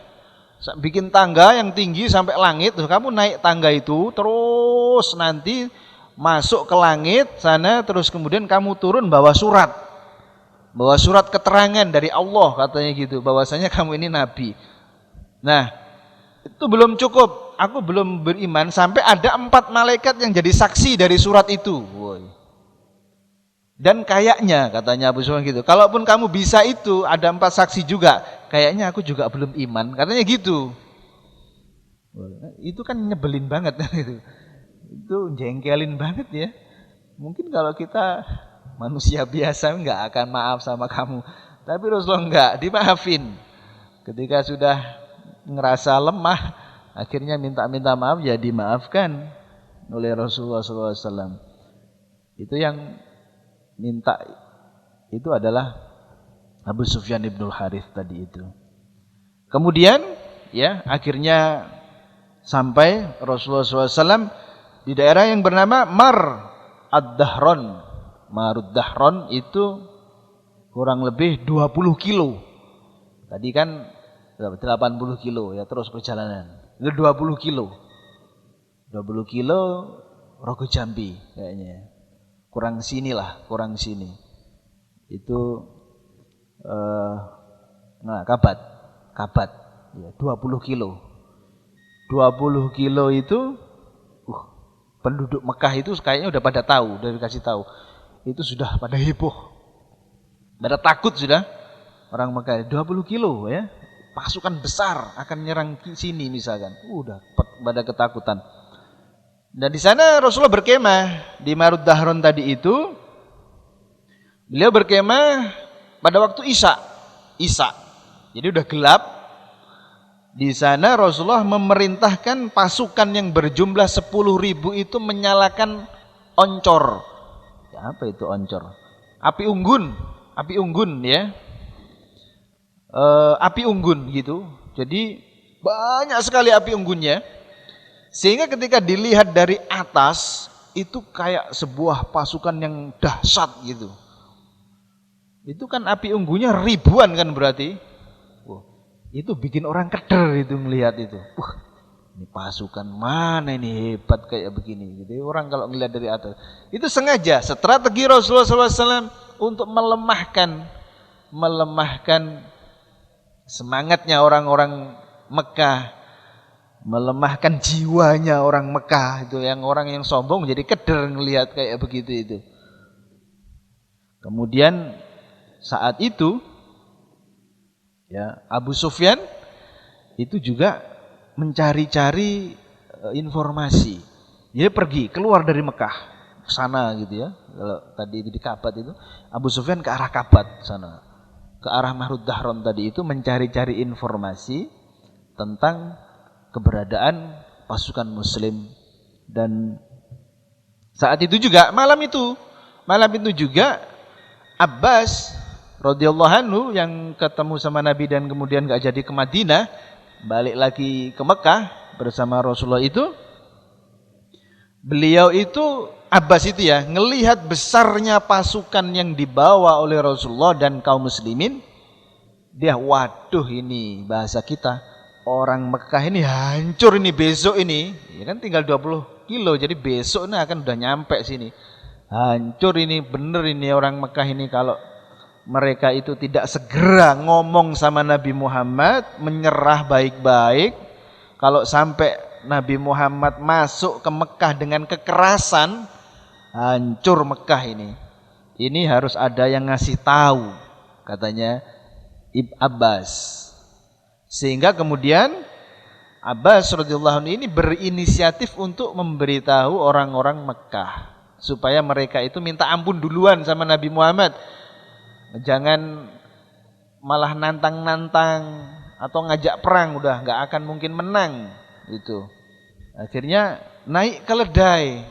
Bikin tangga yang tinggi sampai langit, kamu naik tangga itu terus nanti masuk ke langit sana, terus kemudian kamu turun bawa surat keterangan dari Allah," katanya gitu, bahwasanya kamu ini nabi. Nah, itu belum cukup, aku belum beriman sampai ada 4 malaikat yang jadi saksi dari surat itu. Woy. Dan kayaknya katanya Abu Sufyan gitu, kalaupun kamu bisa itu ada 4 saksi juga, kayaknya aku juga belum iman, katanya gitu. Itu kan nyebelin banget gitu. Itu jengkelin banget ya. Mungkin kalau kita manusia biasa enggak akan maaf sama kamu, tapi Rasulullah enggak, dimaafin. Ketika sudah ngerasa lemah, akhirnya minta maaf, ya dimaafkan oleh Rasulullah SAW. Itu yang minta itu adalah Abu Sufyan ibnul Harits tadi itu. Kemudian ya akhirnya sampai Rasulullah SAW di daerah yang bernama Mar ad-Dahron. Marud Dahron itu kurang lebih 20 kilo. Tadi kan 80 kilo ya, terus perjalanan. Itu 20 kilo. 20 kilo Rogo Jambi kayaknya. Kurang sini. Itu Kabat. Ya, 20 kilo. 20 kilo itu penduduk Mekah itu kayaknya udah pada tahu, udah dikasih tahu. Itu sudah pada heboh. Pada takut sudah orang Mekah. 20 kilo ya. Pasukan besar akan nyerang sini misalkan. Udah pada ketakutan. Dan di sana Rasulullah berkemah di Marud Dahron tadi itu. Beliau berkemah pada waktu Isya. Jadi udah gelap. Di sana Rasulullah memerintahkan pasukan yang berjumlah 10.000 itu menyalakan oncor. Ya, apa itu oncor? Api unggun ya. Api unggun gitu. Jadi banyak sekali api unggunnya. Sehingga ketika dilihat dari atas itu kayak sebuah pasukan yang dahsyat gitu. Itu kan api unggunnya ribuan kan berarti. Itu bikin orang keder itu melihat itu. Ini pasukan mana ini hebat kayak begini. Jadi orang kalau ngelihat dari atas, itu sengaja strategi Rasulullah SAW untuk melemahkan semangatnya orang-orang Mekah, melemahkan jiwanya orang Mekah itu, yang orang yang sombong jadi keder ngelihat kayak begitu itu. Kemudian saat itu ya, Abu Sufyan itu juga mencari-cari informasi. Dia pergi keluar dari Mekah ke sana gitu ya. Kalau tadi itu di Kabat itu, Abu Sufyan ke arah Kabat sana. Ke arah Marud Dahron tadi itu mencari-cari informasi tentang keberadaan pasukan muslim. Dan saat itu juga malam itu juga Abbas radhiyallahu anhu yang ketemu sama Nabi dan kemudian gak jadi ke Madinah, balik lagi ke Mekah bersama Rasulullah itu. Beliau itu Abbas itu ya, ngelihat besarnya pasukan yang dibawa oleh Rasulullah dan kaum muslimin. Dia, waduh ini bahasa kita, orang Mekah ini hancur ini besok ini. Ya kan tinggal 20 kilo, jadi besok ini akan udah nyampe sini. Hancur ini, bener ini orang Mekah ini kalau mereka itu tidak segera ngomong sama Nabi Muhammad, menyerah baik-baik. Kalau sampai Nabi Muhammad masuk ke Mekah dengan kekerasan, hancur Mekah ini. Ini harus ada yang ngasih tahu, katanya Ibn Abbas. Sehingga kemudian Abbas radhiyallahu anhu ini berinisiatif untuk memberitahu orang-orang Mekah supaya mereka itu minta ampun duluan sama Nabi Muhammad. Jangan malah nantang-nantang atau ngajak perang, udah nggak akan mungkin menang itu. Akhirnya naik keledai.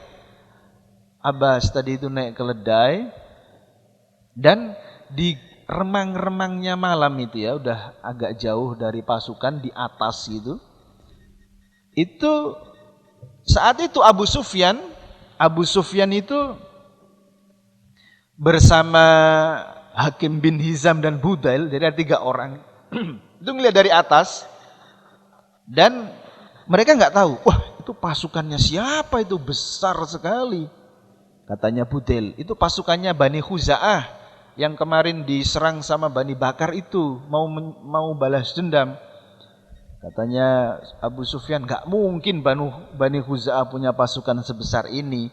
Abbas tadi itu naik keledai dan di remang-remangnya malam itu ya, udah agak jauh dari pasukan di atas gitu. Itu saat itu Abu Sufyan itu bersama Hakim bin Hizam dan Budail, jadi ada 3 orang. Itu ngelihat dari atas dan mereka nggak tahu, wah itu pasukannya siapa, itu besar sekali. Katanya Budail, itu pasukannya Bani Khuza'ah yang kemarin diserang sama Bani Bakar itu, mau balas dendam. Katanya Abu Sufyan, nggak mungkin Bani Khuza'ah punya pasukan sebesar ini.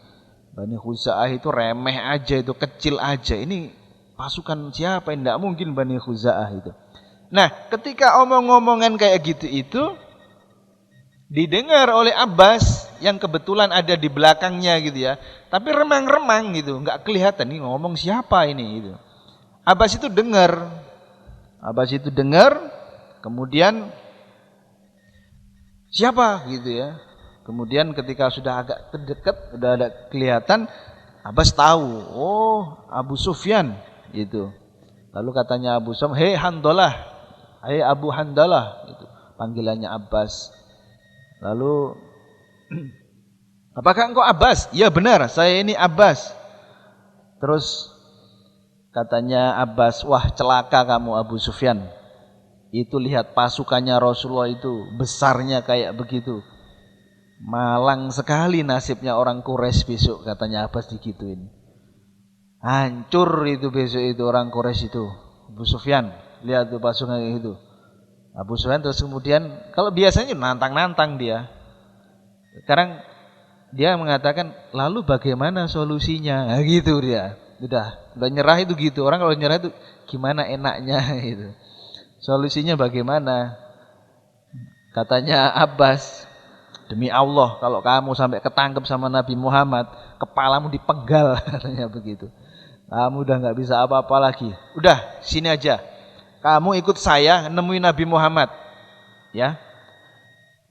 Bani Khuza'ah itu remeh aja, itu kecil aja. Ini pasukan siapa? Nggak mungkin Bani Khuza'ah itu. Nah, ketika omong-omongan kayak gitu itu didengar oleh Abbas yang kebetulan ada di belakangnya gitu ya. Tapi remang-remang gitu, nggak kelihatan nih ngomong siapa ini gitu. Abbas itu dengar, kemudian siapa gitu ya. Kemudian ketika sudah agak terdekat, udah ada kelihatan, Abbas tahu, oh Abu Sufyan gitu. Lalu katanya Abu Sufyan, hei Handalah, hei Abu Handalah, gitu panggilannya Abbas. Lalu apakah engkau Abbas? Ya benar, saya ini Abbas. Terus katanya Abbas, wah celaka kamu Abu Sufyan. Itu lihat pasukannya Rasulullah itu besarnya kayak begitu. Malang sekali nasibnya orang Quraisy besok, katanya Abbas digituin. Hancur itu besok itu orang Quraisy itu. Abu Sufyan, lihat tuh pasukan kayak gitu. Abu Sufyan terus kemudian, kalau biasanya nantang-nantang dia. Sekarang dia mengatakan, lalu bagaimana solusinya? Nah, gitu dia. Udah nyerah itu gitu. Orang kalau nyerah itu gimana enaknya gitu. Solusinya bagaimana? Katanya Abbas, demi Allah kalau kamu sampai ketangkep sama Nabi Muhammad, kepalamu dipenggal, katanya begitu. Kamu udah nggak bisa apa-apa lagi. Udah sini aja. Kamu ikut saya nemuin Nabi Muhammad, ya.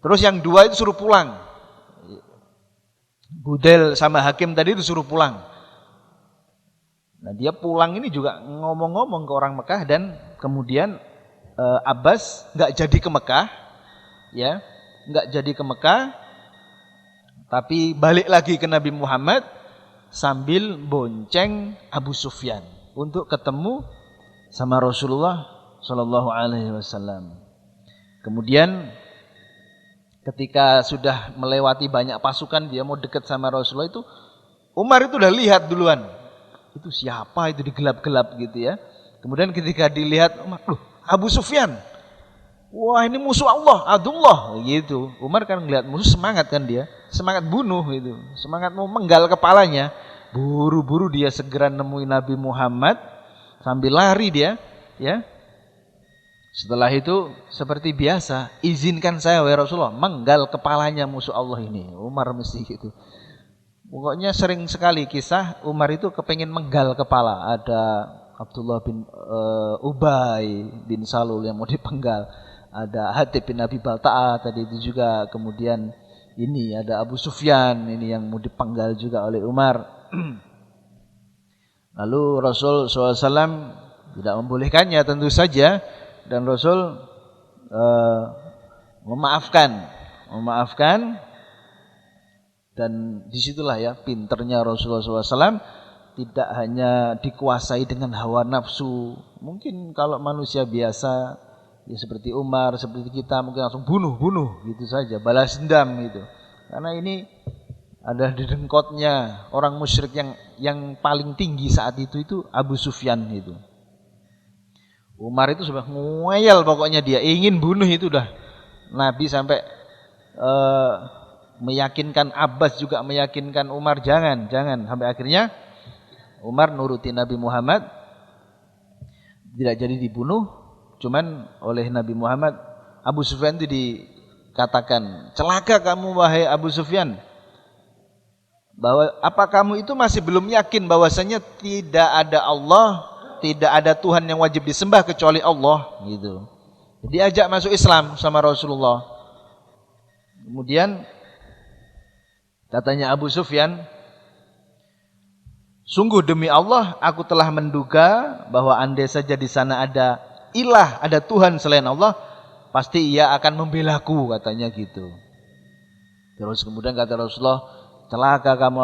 Terus yang 2 itu suruh pulang. Budail sama Hakim tadi itu suruh pulang. Nah dia pulang ini juga ngomong-ngomong ke orang Mekah dan kemudian Abbas nggak jadi ke Mekah, ya, nggak jadi ke Mekah, tapi balik lagi ke Nabi Muhammad sambil bonceng Abu Sufyan untuk ketemu sama Rasulullah Shallallahu Alaihi Wasallam. Kemudian ketika sudah melewati banyak pasukan, dia mau dekat sama Rasulullah itu, Umar itu udah lihat duluan. Itu siapa itu di gelap-gelap gitu ya. Kemudian ketika dilihat Umar, loh Abu Sufyan. Wah ini musuh Allah, Abdullah gitu. Umar kan ngelihat musuh semangat kan dia, semangat bunuh gitu, semangat mau menggal kepalanya. Buru-buru dia segera nemuin Nabi Muhammad sambil lari dia, ya. Setelah itu seperti biasa, izinkan saya wahai Rasulullah menggal kepalanya musuh Allah ini. Umar mesti gitu. Pokoknya sering sekali kisah Umar itu kepengin menggal kepala. Ada Abdullah bin Ubay bin Salul yang mau dipenggal. Ada Hatib bin Abi Balta'a tadi itu juga. Kemudian ini ada Abu Sufyan ini yang mau dipenggal juga oleh Umar. Lalu Rasul SAW tidak membolehkannya tentu saja. Dan Rasul memaafkan, dan disitulah ya pinternya Rasulullah SAW, tidak hanya dikuasai dengan hawa nafsu. Mungkin kalau manusia biasa ya seperti Umar, seperti kita mungkin langsung bunuh gitu saja, balas dendam gitu. Karena ini ada di dengkotnya orang musyrik yang paling tinggi saat itu Abu Sufyan itu. Umar itu sudah ngeyel, pokoknya dia ingin bunuh itu udah. Nabi sampai meyakinkan Abbas, juga meyakinkan Umar jangan. Sampai akhirnya Umar nuruti Nabi Muhammad, tidak jadi dibunuh, cuman oleh Nabi Muhammad Abu Sufyan itu katakan, celaka kamu wahai Abu Sufyan. Bahwa apa kamu itu masih belum yakin bahwasanya tidak ada Allah, tidak ada Tuhan yang wajib disembah kecuali Allah gitu. Diajak masuk Islam sama Rasulullah. Kemudian katanya Abu Sufyan, sungguh demi Allah aku telah menduga bahwa andai saja di sana ada ilah, ada Tuhan selain Allah, pasti ia akan membelaku, katanya gitu. Terus kemudian kata Rasulullah, celaka kamu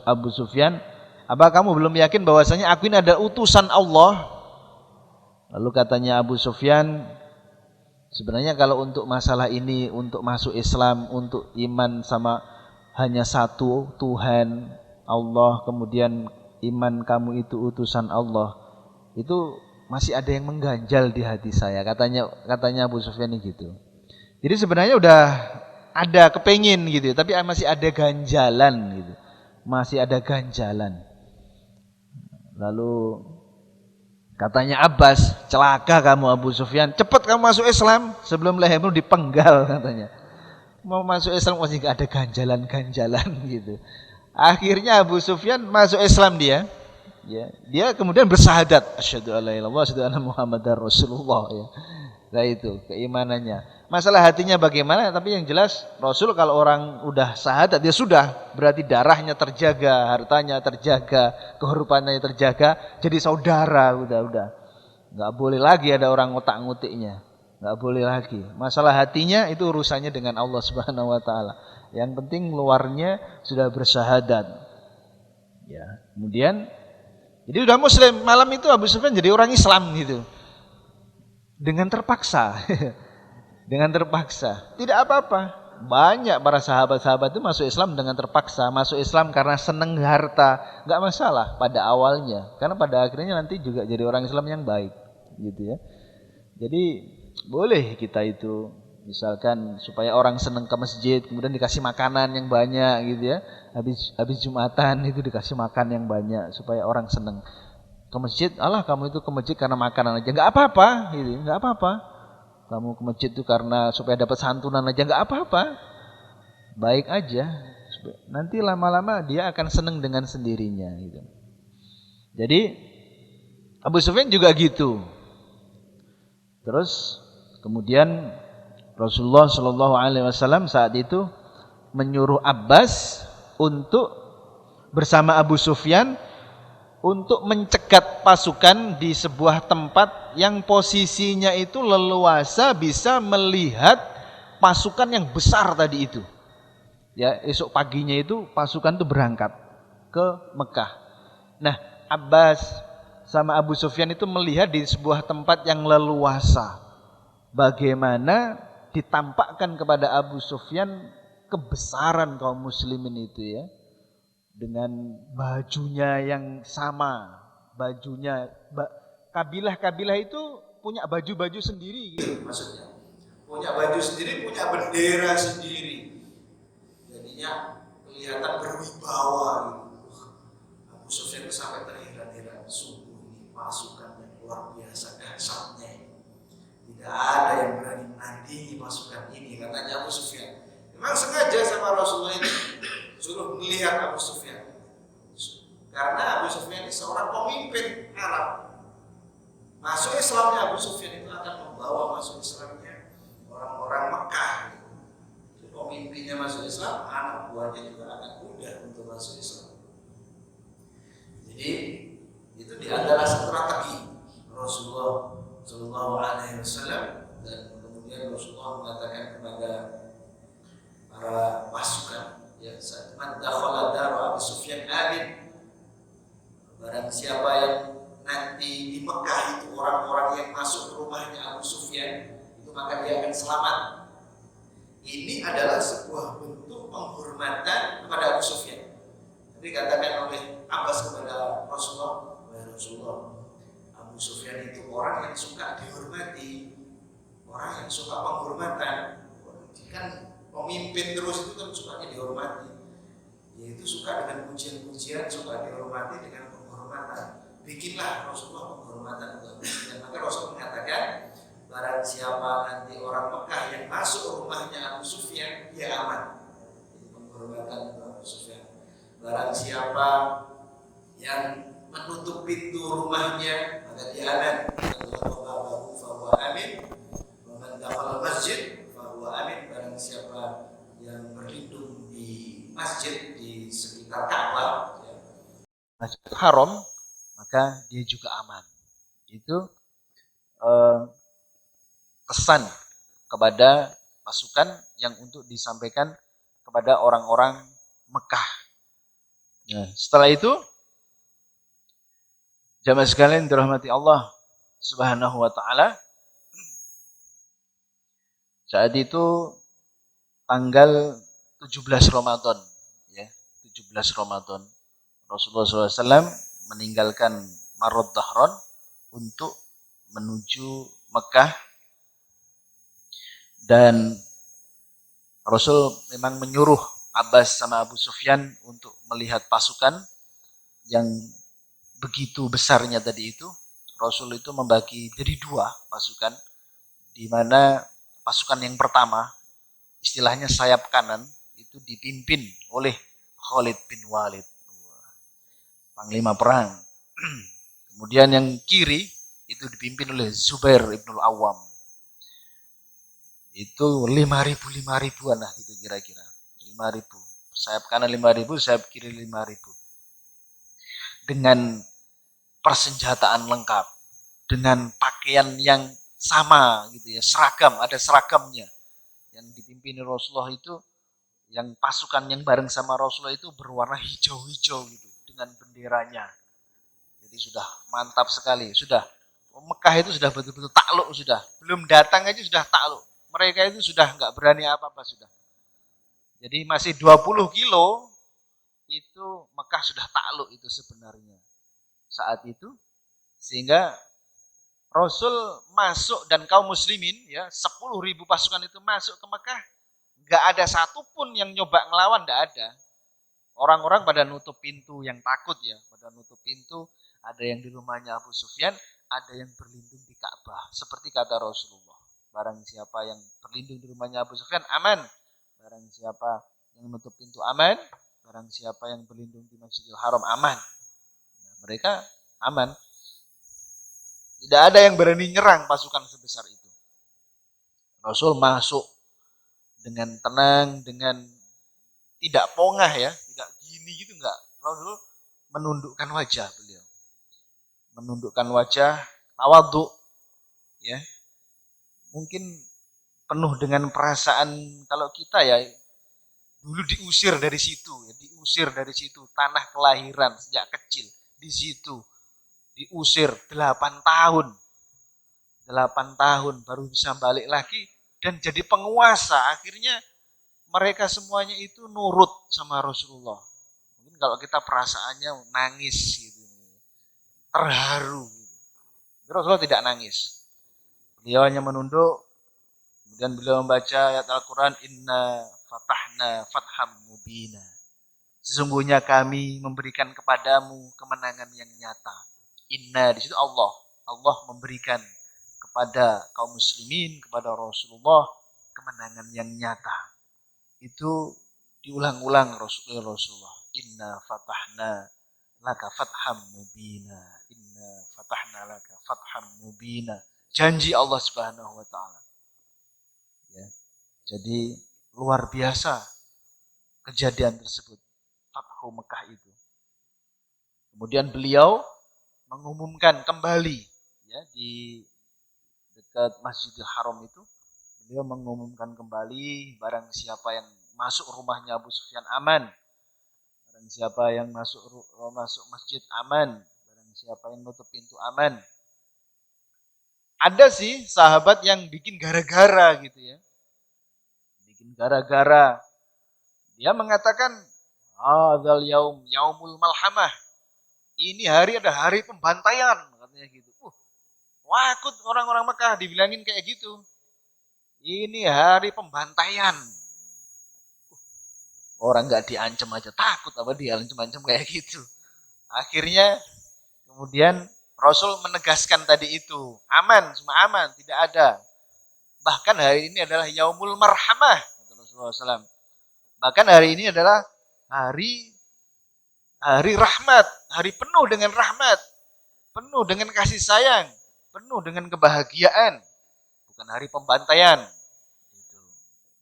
Abu Sufyan, apa kamu belum yakin bahwasanya aku ini ada utusan Allah? Lalu katanya Abu Sufyan, sebenarnya kalau untuk masalah ini, untuk masuk Islam, untuk iman sama hanya satu Tuhan Allah, kemudian iman kamu itu utusan Allah, itu masih ada yang mengganjal di hati saya, katanya Abu Sufyan gitu. Jadi sebenarnya udah ada kepengin gitu, tapi masih ada ganjalan gitu, masih ada ganjalan. Lalu katanya Abbas, celaka kamu Abu Sufyan, cepat kamu masuk Islam sebelum lehermu dipenggal, katanya. Mau masuk Islam masih gak ada ganjalan-ganjalan gitu. Akhirnya Abu Sufyan masuk Islam dia. Ya, dia kemudian bersyahadat, asyhadu alla ilaha illallah, asyhadu anna muhammadar rasulullah ya. Nah itu keimanannya. Masalah hatinya bagaimana, tapi yang jelas Rasul kalau orang udah syahadat dia sudah, berarti darahnya terjaga, hartanya terjaga, kehormatannya terjaga, jadi saudara udah. Enggak boleh lagi ada orang ngotak-ngotiknya. Enggak boleh lagi. Masalah hatinya itu urusannya dengan Allah Subhanahu wa taala. Yang penting luarnya sudah bersyahadat. Ya, kemudian jadi udah muslim, malam itu Abu Sufyan jadi orang Islam gitu. Dengan terpaksa. Dengan terpaksa. Tidak apa-apa. Banyak para sahabat-sahabat itu masuk Islam dengan terpaksa, masuk Islam karena seneng harta, enggak masalah pada awalnya. Karena pada akhirnya nanti juga jadi orang Islam yang baik, gitu ya. Jadi boleh kita itu misalkan supaya orang senang ke masjid, kemudian dikasih makanan yang banyak gitu ya. Habis Jumatan itu dikasih makan yang banyak supaya orang senang ke masjid. Allah, kamu itu ke masjid karena makanan aja, enggak apa-apa gitu, enggak apa-apa. Kamu ke masjid itu karena supaya dapat santunan aja, enggak apa-apa. Baik aja. Nanti lama-lama dia akan senang dengan sendirinya gitu. Jadi Abu Sufyan juga gitu. Terus kemudian Rasulullah Shallallahu Alaihi Wasallam saat itu menyuruh Abbas untuk bersama Abu Sufyan untuk mencegat pasukan di sebuah tempat yang posisinya itu leluasa bisa melihat pasukan yang besar tadi itu. Ya, esok paginya itu pasukan itu berangkat ke Mekah. Nah, Abbas sama Abu Sufyan itu melihat di sebuah tempat yang leluasa. Bagaimana ditampakkan kepada Abu Sufyan kebesaran kaum muslimin itu ya. Dengan bajunya yang sama, bajunya kabilah-kabilah itu punya baju-baju sendiri gitu maksudnya. Punya baju sendiri, punya bendera sendiri. Jadinya kelihatan berwibawa gitu. Abu Sufyan sampai terheran-heran, sungguh ini pasukan yang luar biasa dahsyatnya. Tidak ada yang berani menandingi pasukan ini, katanya Abu Sufyan. Memang sengaja sama Rasulullah itu suruh melihat Abu Sufyan. Karena Abu Sufyan ini seorang pemimpin Arab. Masuk Islamnya Abu Sufyan itu akan membawa masuk Islamnya orang-orang Mekah. Jadi pemimpinnya masuk Islam, anak buahnya juga akan mudah untuk masuk Islam. Jadi itu di antara strategi Rasulullah Shallallahu Alaihi Wasallam, dan kemudian Rasulullah mengatakan kepada para pasukan, ya, man dakhala dara Abu Sufyan amin. Barang siapa yang nanti di Mekah itu orang-orang yang masuk ke rumahnya Abu Sufyan itu, maka dia akan selamat. Ini adalah sebuah bentuk penghormatan kepada Abu Sufyan. Jadi katakan oleh Abbas kepada Rasulullah, Rasulullah, Abu Sufyan itu orang yang suka dihormati, orang yang suka penghormatan. Kan pemimpin terus itu kan sukanya dihormati. Yaitu suka dengan pujian-pujian, suka dihormati dengan penghormatan. Bikinlah Rasulullah penghormatan untuk Abu Sufyan. Maka Rasul mengatakan, barang siapa nanti orang Mekah yang masuk rumahnya Abu Sufyan aman, babahu fahuwa amin, wa man dakhala masjid fahuwa amin. Barang siapa yang berlindung di masjid di sekitar Ka'bah, ya, Masjidil Haram, maka dia juga aman. Itu pesan kepada pasukan yang untuk disampaikan kepada orang-orang Mekah. Nah, setelah itu, jamaah sekalian dirahmati Allah Subhanahu wa taala, saat itu tanggal 17 Ramadan, ya, 17 Ramadan, Rasulullah SAW meninggalkan Marad Dahran untuk menuju Mekah, dan Rasul memang menyuruh Abbas sama Abu Sufyan untuk melihat pasukan yang begitu besarnya tadi itu. Rasul itu membagi jadi dua pasukan, di mana pasukan yang pertama, istilahnya sayap kanan, itu dipimpin oleh Khalid bin Walid, panglima perang. Kemudian yang kiri itu dipimpin oleh Zubair ibnul Awam. Itu 5.000-5.000-an lah gitu kira-kira. 5.000. Sayap kanan 5.000, sayap kiri 5.000. Dengan persenjataan lengkap, dengan pakaian yang sama gitu ya, seragam, ada seragamnya. Yang dipimpin Rasulullah itu, yang pasukan yang bareng sama Rasulullah itu berwarna hijau-hijau gitu, dengan benderanya. Jadi sudah mantap sekali, sudah Mekah itu sudah betul-betul takluk sudah. Belum datang aja sudah takluk. Mereka itu sudah nggak berani apa-apa sudah. Jadi masih 20 kilo itu Mekah sudah takluk itu sebenarnya saat itu, sehingga Rasul masuk dan kaum muslimin ya 10.000 pasukan itu masuk ke Mekah, nggak ada satupun yang nyoba ngelawan, nggak ada. Orang-orang pada nutup pintu yang takut ya, pada nutup pintu. Ada yang di rumahnya Abu Sufyan, ada yang berlindung di Ka'bah. Seperti kata Rasulullah, barang siapa yang berlindung di rumahnya Abu Sufyan aman, barang siapa yang nutup pintu aman, barang siapa yang berlindung di Masjidil Haram aman. Nah, mereka aman. Tidak ada yang berani nyerang pasukan sebesar itu. Rasul masuk dengan tenang, dengan tidak pongah ya, tidak gini gitu enggak. Rasul menundukkan wajah beliau. Menundukkan wajah, tawadhu ya. Mungkin penuh dengan perasaan kalau kita ya dulu diusir dari situ, ya, diusir dari situ, tanah kelahiran sejak kecil di situ. Diusir 8 tahun. 8 tahun baru bisa balik lagi dan jadi penguasa. Akhirnya mereka semuanya itu nurut sama Rasulullah. Mungkin kalau kita perasaannya nangis gitu, terharu. Rasulullah tidak nangis. Beliau hanya menunduk, kemudian beliau membaca ayat Al-Quran, Inna fatahna fatham mubina. Sesungguhnya kami memberikan kepadamu kemenangan yang nyata. Inna di situ Allah. Allah memberikan kepada kaum muslimin, kepada Rasulullah kemenangan yang nyata. Itu diulang-ulang Rasulullah. Inna fatahna laka fatham mubina. Inna fatahna laka fatham mubina. Janji Allah Subhanahu wa taala. Ya. Jadi luar biasa kejadian tersebut. Fathu Mekah itu. Kemudian beliau mengumumkan kembali ya di dekat Masjidil Haram itu, beliau mengumumkan kembali barang siapa yang masuk rumahnya Abu Sufyan aman, barang siapa yang masuk masjid aman, barang siapa yang nutup pintu aman. Ada sih sahabat yang bikin gara-gara gitu ya, bikin gara-gara. Dia mengatakan, hadzal yaumul malhamah. Ini hari ada hari pembantaian, katanya gitu. Wakut orang-orang Mekah dibilangin kayak gitu. Ini hari pembantaian. Orang nggak diancam aja takut, apa dia ancam-ancam kayak gitu. Akhirnya kemudian Rasul menegaskan tadi itu, aman, semua aman, tidak ada. Bahkan hari ini adalah yaumul marhamah, kata Rasulullah SAW. Bahkan hari ini adalah hari rahmat, hari penuh dengan rahmat, penuh dengan kasih sayang. penuh dengan kebahagiaan, bukan hari pembantaian. Itu.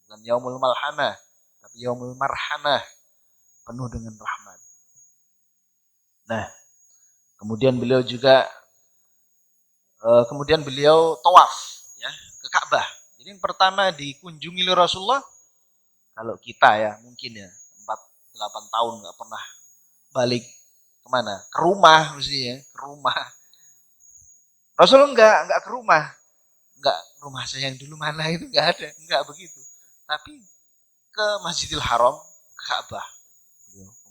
Bukan yaumul malhamah, tapi yaumul marhamah, penuh dengan rahmat. Nah, kemudian beliau juga tawaf ya ke Ka'bah. Jadi yang pertama dikunjungi oleh Rasulullah, kalau kita ya mungkin ya 4-8 tahun nggak pernah balik kemana? Ke rumah mesti ya, ke rumah. Rasulullah enggak ke rumah. Enggak, rumah saya yang dulu mana itu enggak ada, enggak begitu. Tapi ke Masjidil Haram, ke Ka'bah.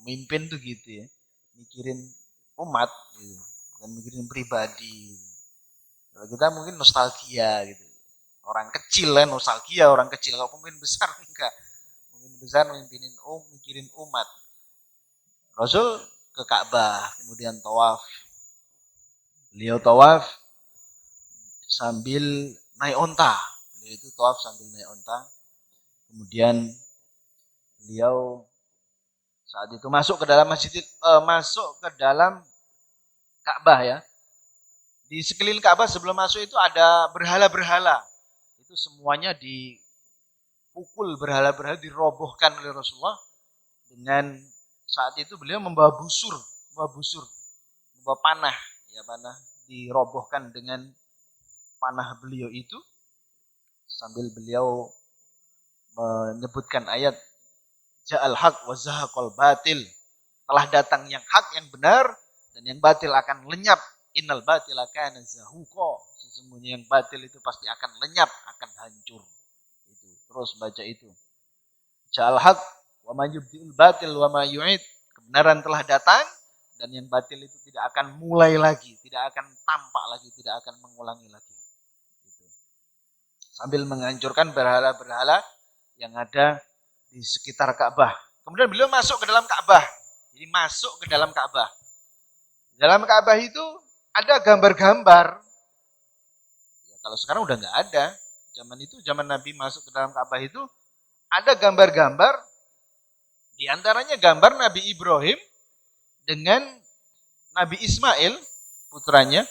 Pemimpin tuh gitu ya, mikirin umat gitu, bukan mikirin pribadi. Kalau kita mungkin nostalgia gitu. Orang kecil lah nostalgia, orang kecil. Kalau pemimpin besar enggak. Pemimpin besar mikirin umat. Rasul ke Ka'bah, kemudian tawaf. Beliau tawaf sambil naik onta. Beliau itu tawaf sambil naik onta. Kemudian beliau saat itu masuk ke dalam Ka'bah ya. Di sekeliling Ka'bah sebelum masuk itu ada berhala-berhala. Itu semuanya dipukul, berhala-berhala dirobohkan oleh Rasulullah. Dengan saat itu beliau membawa busur, membawa panah, ya panah dirobohkan dengan panah beliau itu sambil beliau menyebutkan ayat ja'al haq wa zahaqal batil. Telah datang yang hak, yang benar, dan yang batil akan lenyap. Innal batila kana zahuqa. Sesungguhnya yang batil itu pasti akan lenyap, akan hancur. Itu. Terus baca itu. Ja'al haq wa ma yubdi'ul batil wa ma yu'id. Kebenaran telah datang dan yang batil itu tidak akan mulai lagi, tidak akan tampak lagi, tidak akan mengulangi lagi. Gitu. Sambil menghancurkan berhala-berhala yang ada di sekitar Ka'bah. Kemudian beliau masuk ke dalam Ka'bah. Jadi masuk ke dalam Ka'bah. Di dalam Ka'bah itu ada gambar-gambar. Ya, kalau sekarang udah nggak ada. Zaman itu, zaman Nabi masuk ke dalam Ka'bah itu ada gambar-gambar. Di antaranya gambar Nabi Ibrahim dengan Nabi Ismail, putranya,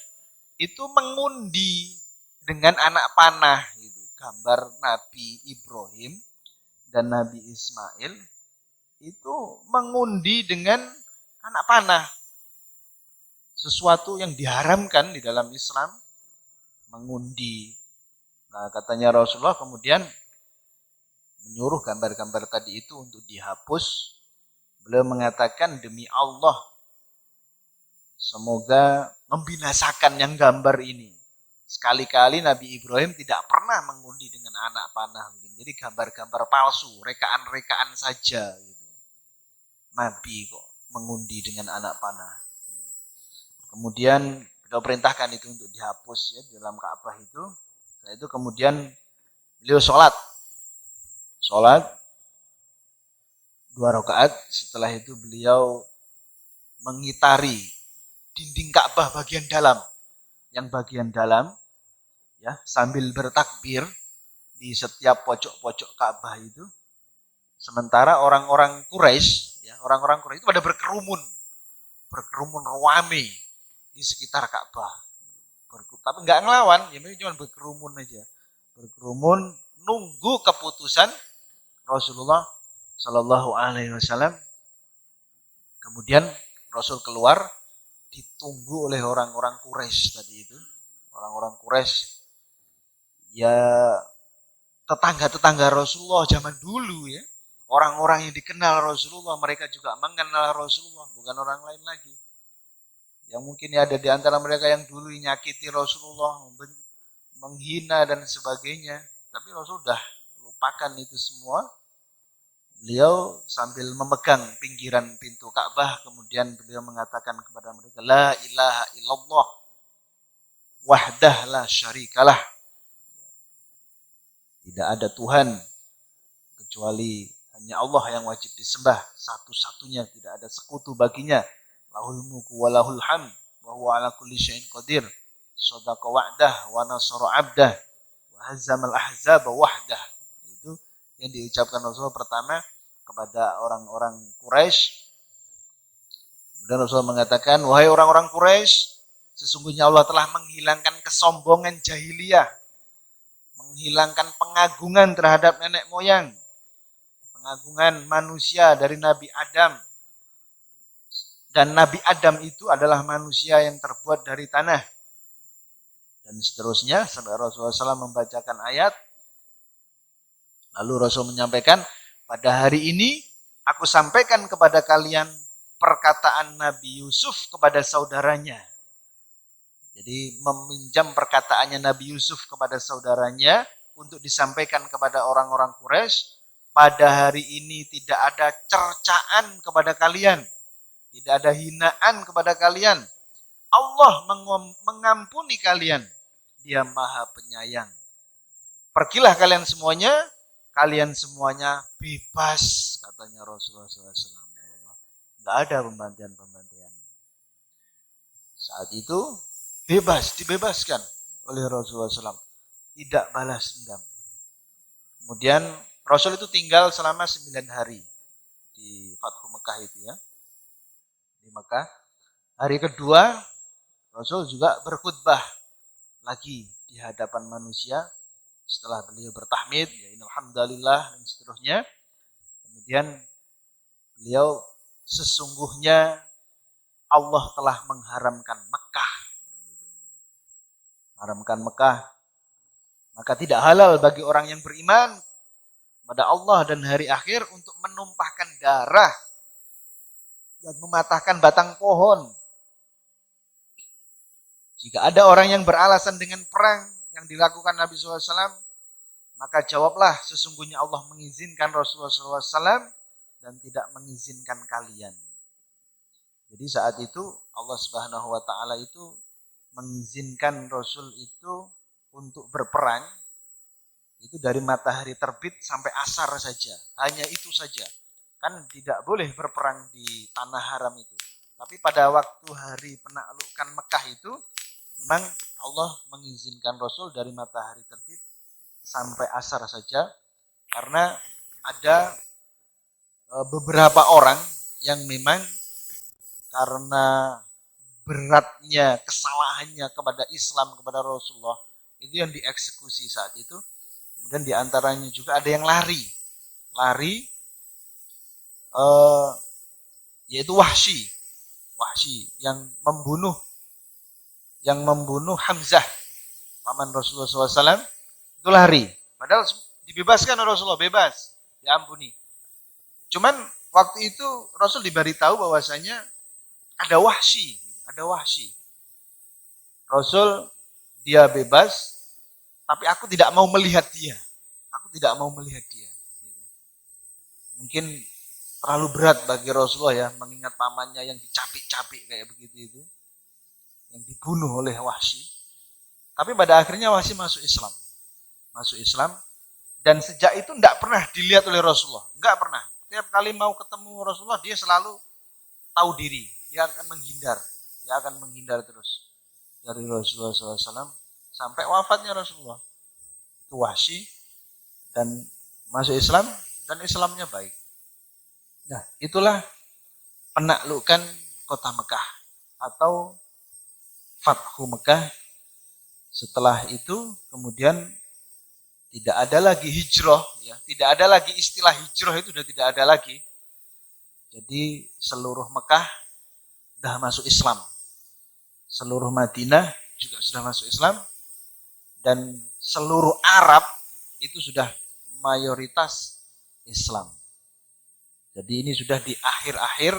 itu mengundi dengan anak panah. Gitu. Gambar Nabi Ibrahim dan Nabi Ismail itu mengundi dengan anak panah. Sesuatu yang diharamkan di dalam Islam, mengundi. Nah, katanya Rasulullah kemudian menyuruh gambar-gambar tadi itu untuk dihapus. Beliau mengatakan, demi Allah, semoga membinasakan yang gambar ini. Sekali-kali Nabi Ibrahim tidak pernah mengundi dengan anak panah. Jadi gambar-gambar palsu, rekaan-rekaan saja. Gitu. Nabi kok mengundi dengan anak panah. Kemudian beliau perintahkan itu untuk dihapus ya di dalam Ka'bah itu. Setelah itu kemudian beliau sholat 2 rakaat. Setelah itu beliau mengitari dinding Ka'bah bagian dalam. Yang bagian dalam ya sambil bertakbir di setiap pojok-pojok Ka'bah itu. Sementara orang-orang Quraisy itu pada berkerumun rame di sekitar Ka'bah. Tapi nggak ngelawan, ya mereka cuma berkerumun aja. Berkerumun nunggu keputusan Rasulullah Shallallahu Alaihi Wasallam. Kemudian Rasul keluar ditunggu oleh orang-orang Quraisy tadi itu. Orang-orang Quraisy ya tetangga-tetangga Rasulullah zaman dulu ya. Orang-orang yang dikenal Rasulullah, mereka juga mengenal Rasulullah, bukan orang lain lagi. Yang mungkin ada di antara mereka yang dulu nyakiti Rasulullah, menghina dan sebagainya. Tapi Rasul sudah lupakan itu semua. Beliau sambil memegang pinggiran pintu Ka'bah, kemudian beliau mengatakan kepada mereka, La ilaha illallah, wahdah la syarikalah. Tidak ada Tuhan kecuali hanya Allah yang wajib disembah, satu-satunya, tidak ada sekutu baginya. Lahul mulku wa lahul hamd wa huwa ala kulli syai'in qadir. Shadaqa wa'dah wa nasara 'abdah wa hazzamal ahzaba wahdah. Itu yang diucapkan Rasulullah pertama kepada orang-orang Quraisy. Kemudian Rasulullah mengatakan, wahai orang-orang Quraisy, Sesungguhnya Allah telah menghilangkan kesombongan jahiliyah, menghilangkan pengagungan terhadap nenek moyang, pengagungan manusia dari Nabi Adam. Dan Nabi Adam itu adalah manusia yang terbuat dari tanah. Dan seterusnya, sampai Rasulullah SAW membacakan ayat. Lalu Rasul menyampaikan, pada hari ini aku sampaikan kepada kalian perkataan Nabi Yusuf kepada saudaranya. Jadi meminjam perkataannya Nabi Yusuf kepada saudaranya untuk disampaikan kepada orang-orang Quraisy. Pada hari ini tidak ada cercaan kepada kalian. Tidak ada hinaan kepada kalian. Allah mengampuni kalian. Dia Maha Penyayang. Pergilah kalian semuanya bebas, katanya Rasulullah SAW. Nggak ada pembantian-pembantian. Saat itu dibebaskan oleh Rasulullah SAW. Tidak balas dendam. Kemudian Rasul itu tinggal selama 9 hari di Fathu Mekah itu ya. Di Mekah. Hari kedua Rasul juga berkhutbah lagi di hadapan manusia setelah beliau bertahmid, ya alhamdulillah dan seterusnya. Kemudian beliau, sesungguhnya Allah telah mengharamkan Mekah. Haramkan Mekah. Maka tidak halal bagi orang yang beriman pada Allah dan hari akhir untuk menumpahkan darah dan mematahkan batang pohon. Jika ada orang yang beralasan dengan perang yang dilakukan Nabi SAW, maka jawablah, sesungguhnya Allah mengizinkan Rasulullah SAW dan tidak mengizinkan kalian. Jadi saat itu Allah Subhanahu Wa Taala itu mengizinkan Rasul itu untuk berperang itu dari matahari terbit sampai asar saja, hanya itu saja. Kan tidak boleh berperang di tanah haram itu. Tapi pada waktu hari penaklukan Mekah itu memang Allah mengizinkan Rasul dari matahari terbit sampai asar saja, karena ada beberapa orang yang memang karena beratnya kesalahannya kepada Islam, kepada Rasulullah, itu yang dieksekusi saat itu. Kemudian diantaranya juga ada yang lari yaitu Wahsy yang membunuh Hamzah, paman Rasulullah SAW, itu lari. Padahal dibebaskan oleh Rasulullah, bebas, diampuni. Cuman waktu itu Rasul diberitahu bahwasanya ada Wahsy. Rasul, dia bebas, tapi aku tidak mau melihat dia. Mungkin terlalu berat bagi Rasulullah ya, mengingat pamannya yang dicabik-cabik kayak begitu itu, yang dibunuh oleh Wahsy. Tapi pada akhirnya Wahsy masuk Islam, dan sejak itu tidak pernah dilihat oleh Rasulullah, nggak pernah. Tiap kali mau ketemu Rasulullah, dia selalu tahu diri, dia akan menghindar terus dari Rasulullah SAW sampai wafatnya Rasulullah. Itu Wahsy dan masuk Islam, dan Islamnya baik. Nah, itulah penaklukan kota Mekah atau Fathu Mekah. Setelah itu kemudian tidak ada lagi hijrah, ya, tidak ada lagi istilah hijrah, itu sudah tidak ada lagi. Jadi seluruh Mekah sudah masuk Islam, seluruh Madinah juga sudah masuk Islam, dan seluruh Arab itu sudah mayoritas Islam. Jadi ini sudah di akhir-akhir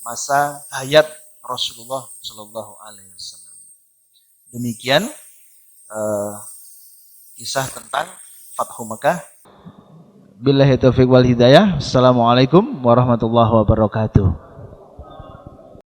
masa hayat Rasulullah Shallallahu Alaihi Wasallam. Demikian kisah tentang Fathu Mekah. Billahi taufiq wal hidayah. Assalamualaikum warahmatullahi wabarakatuh.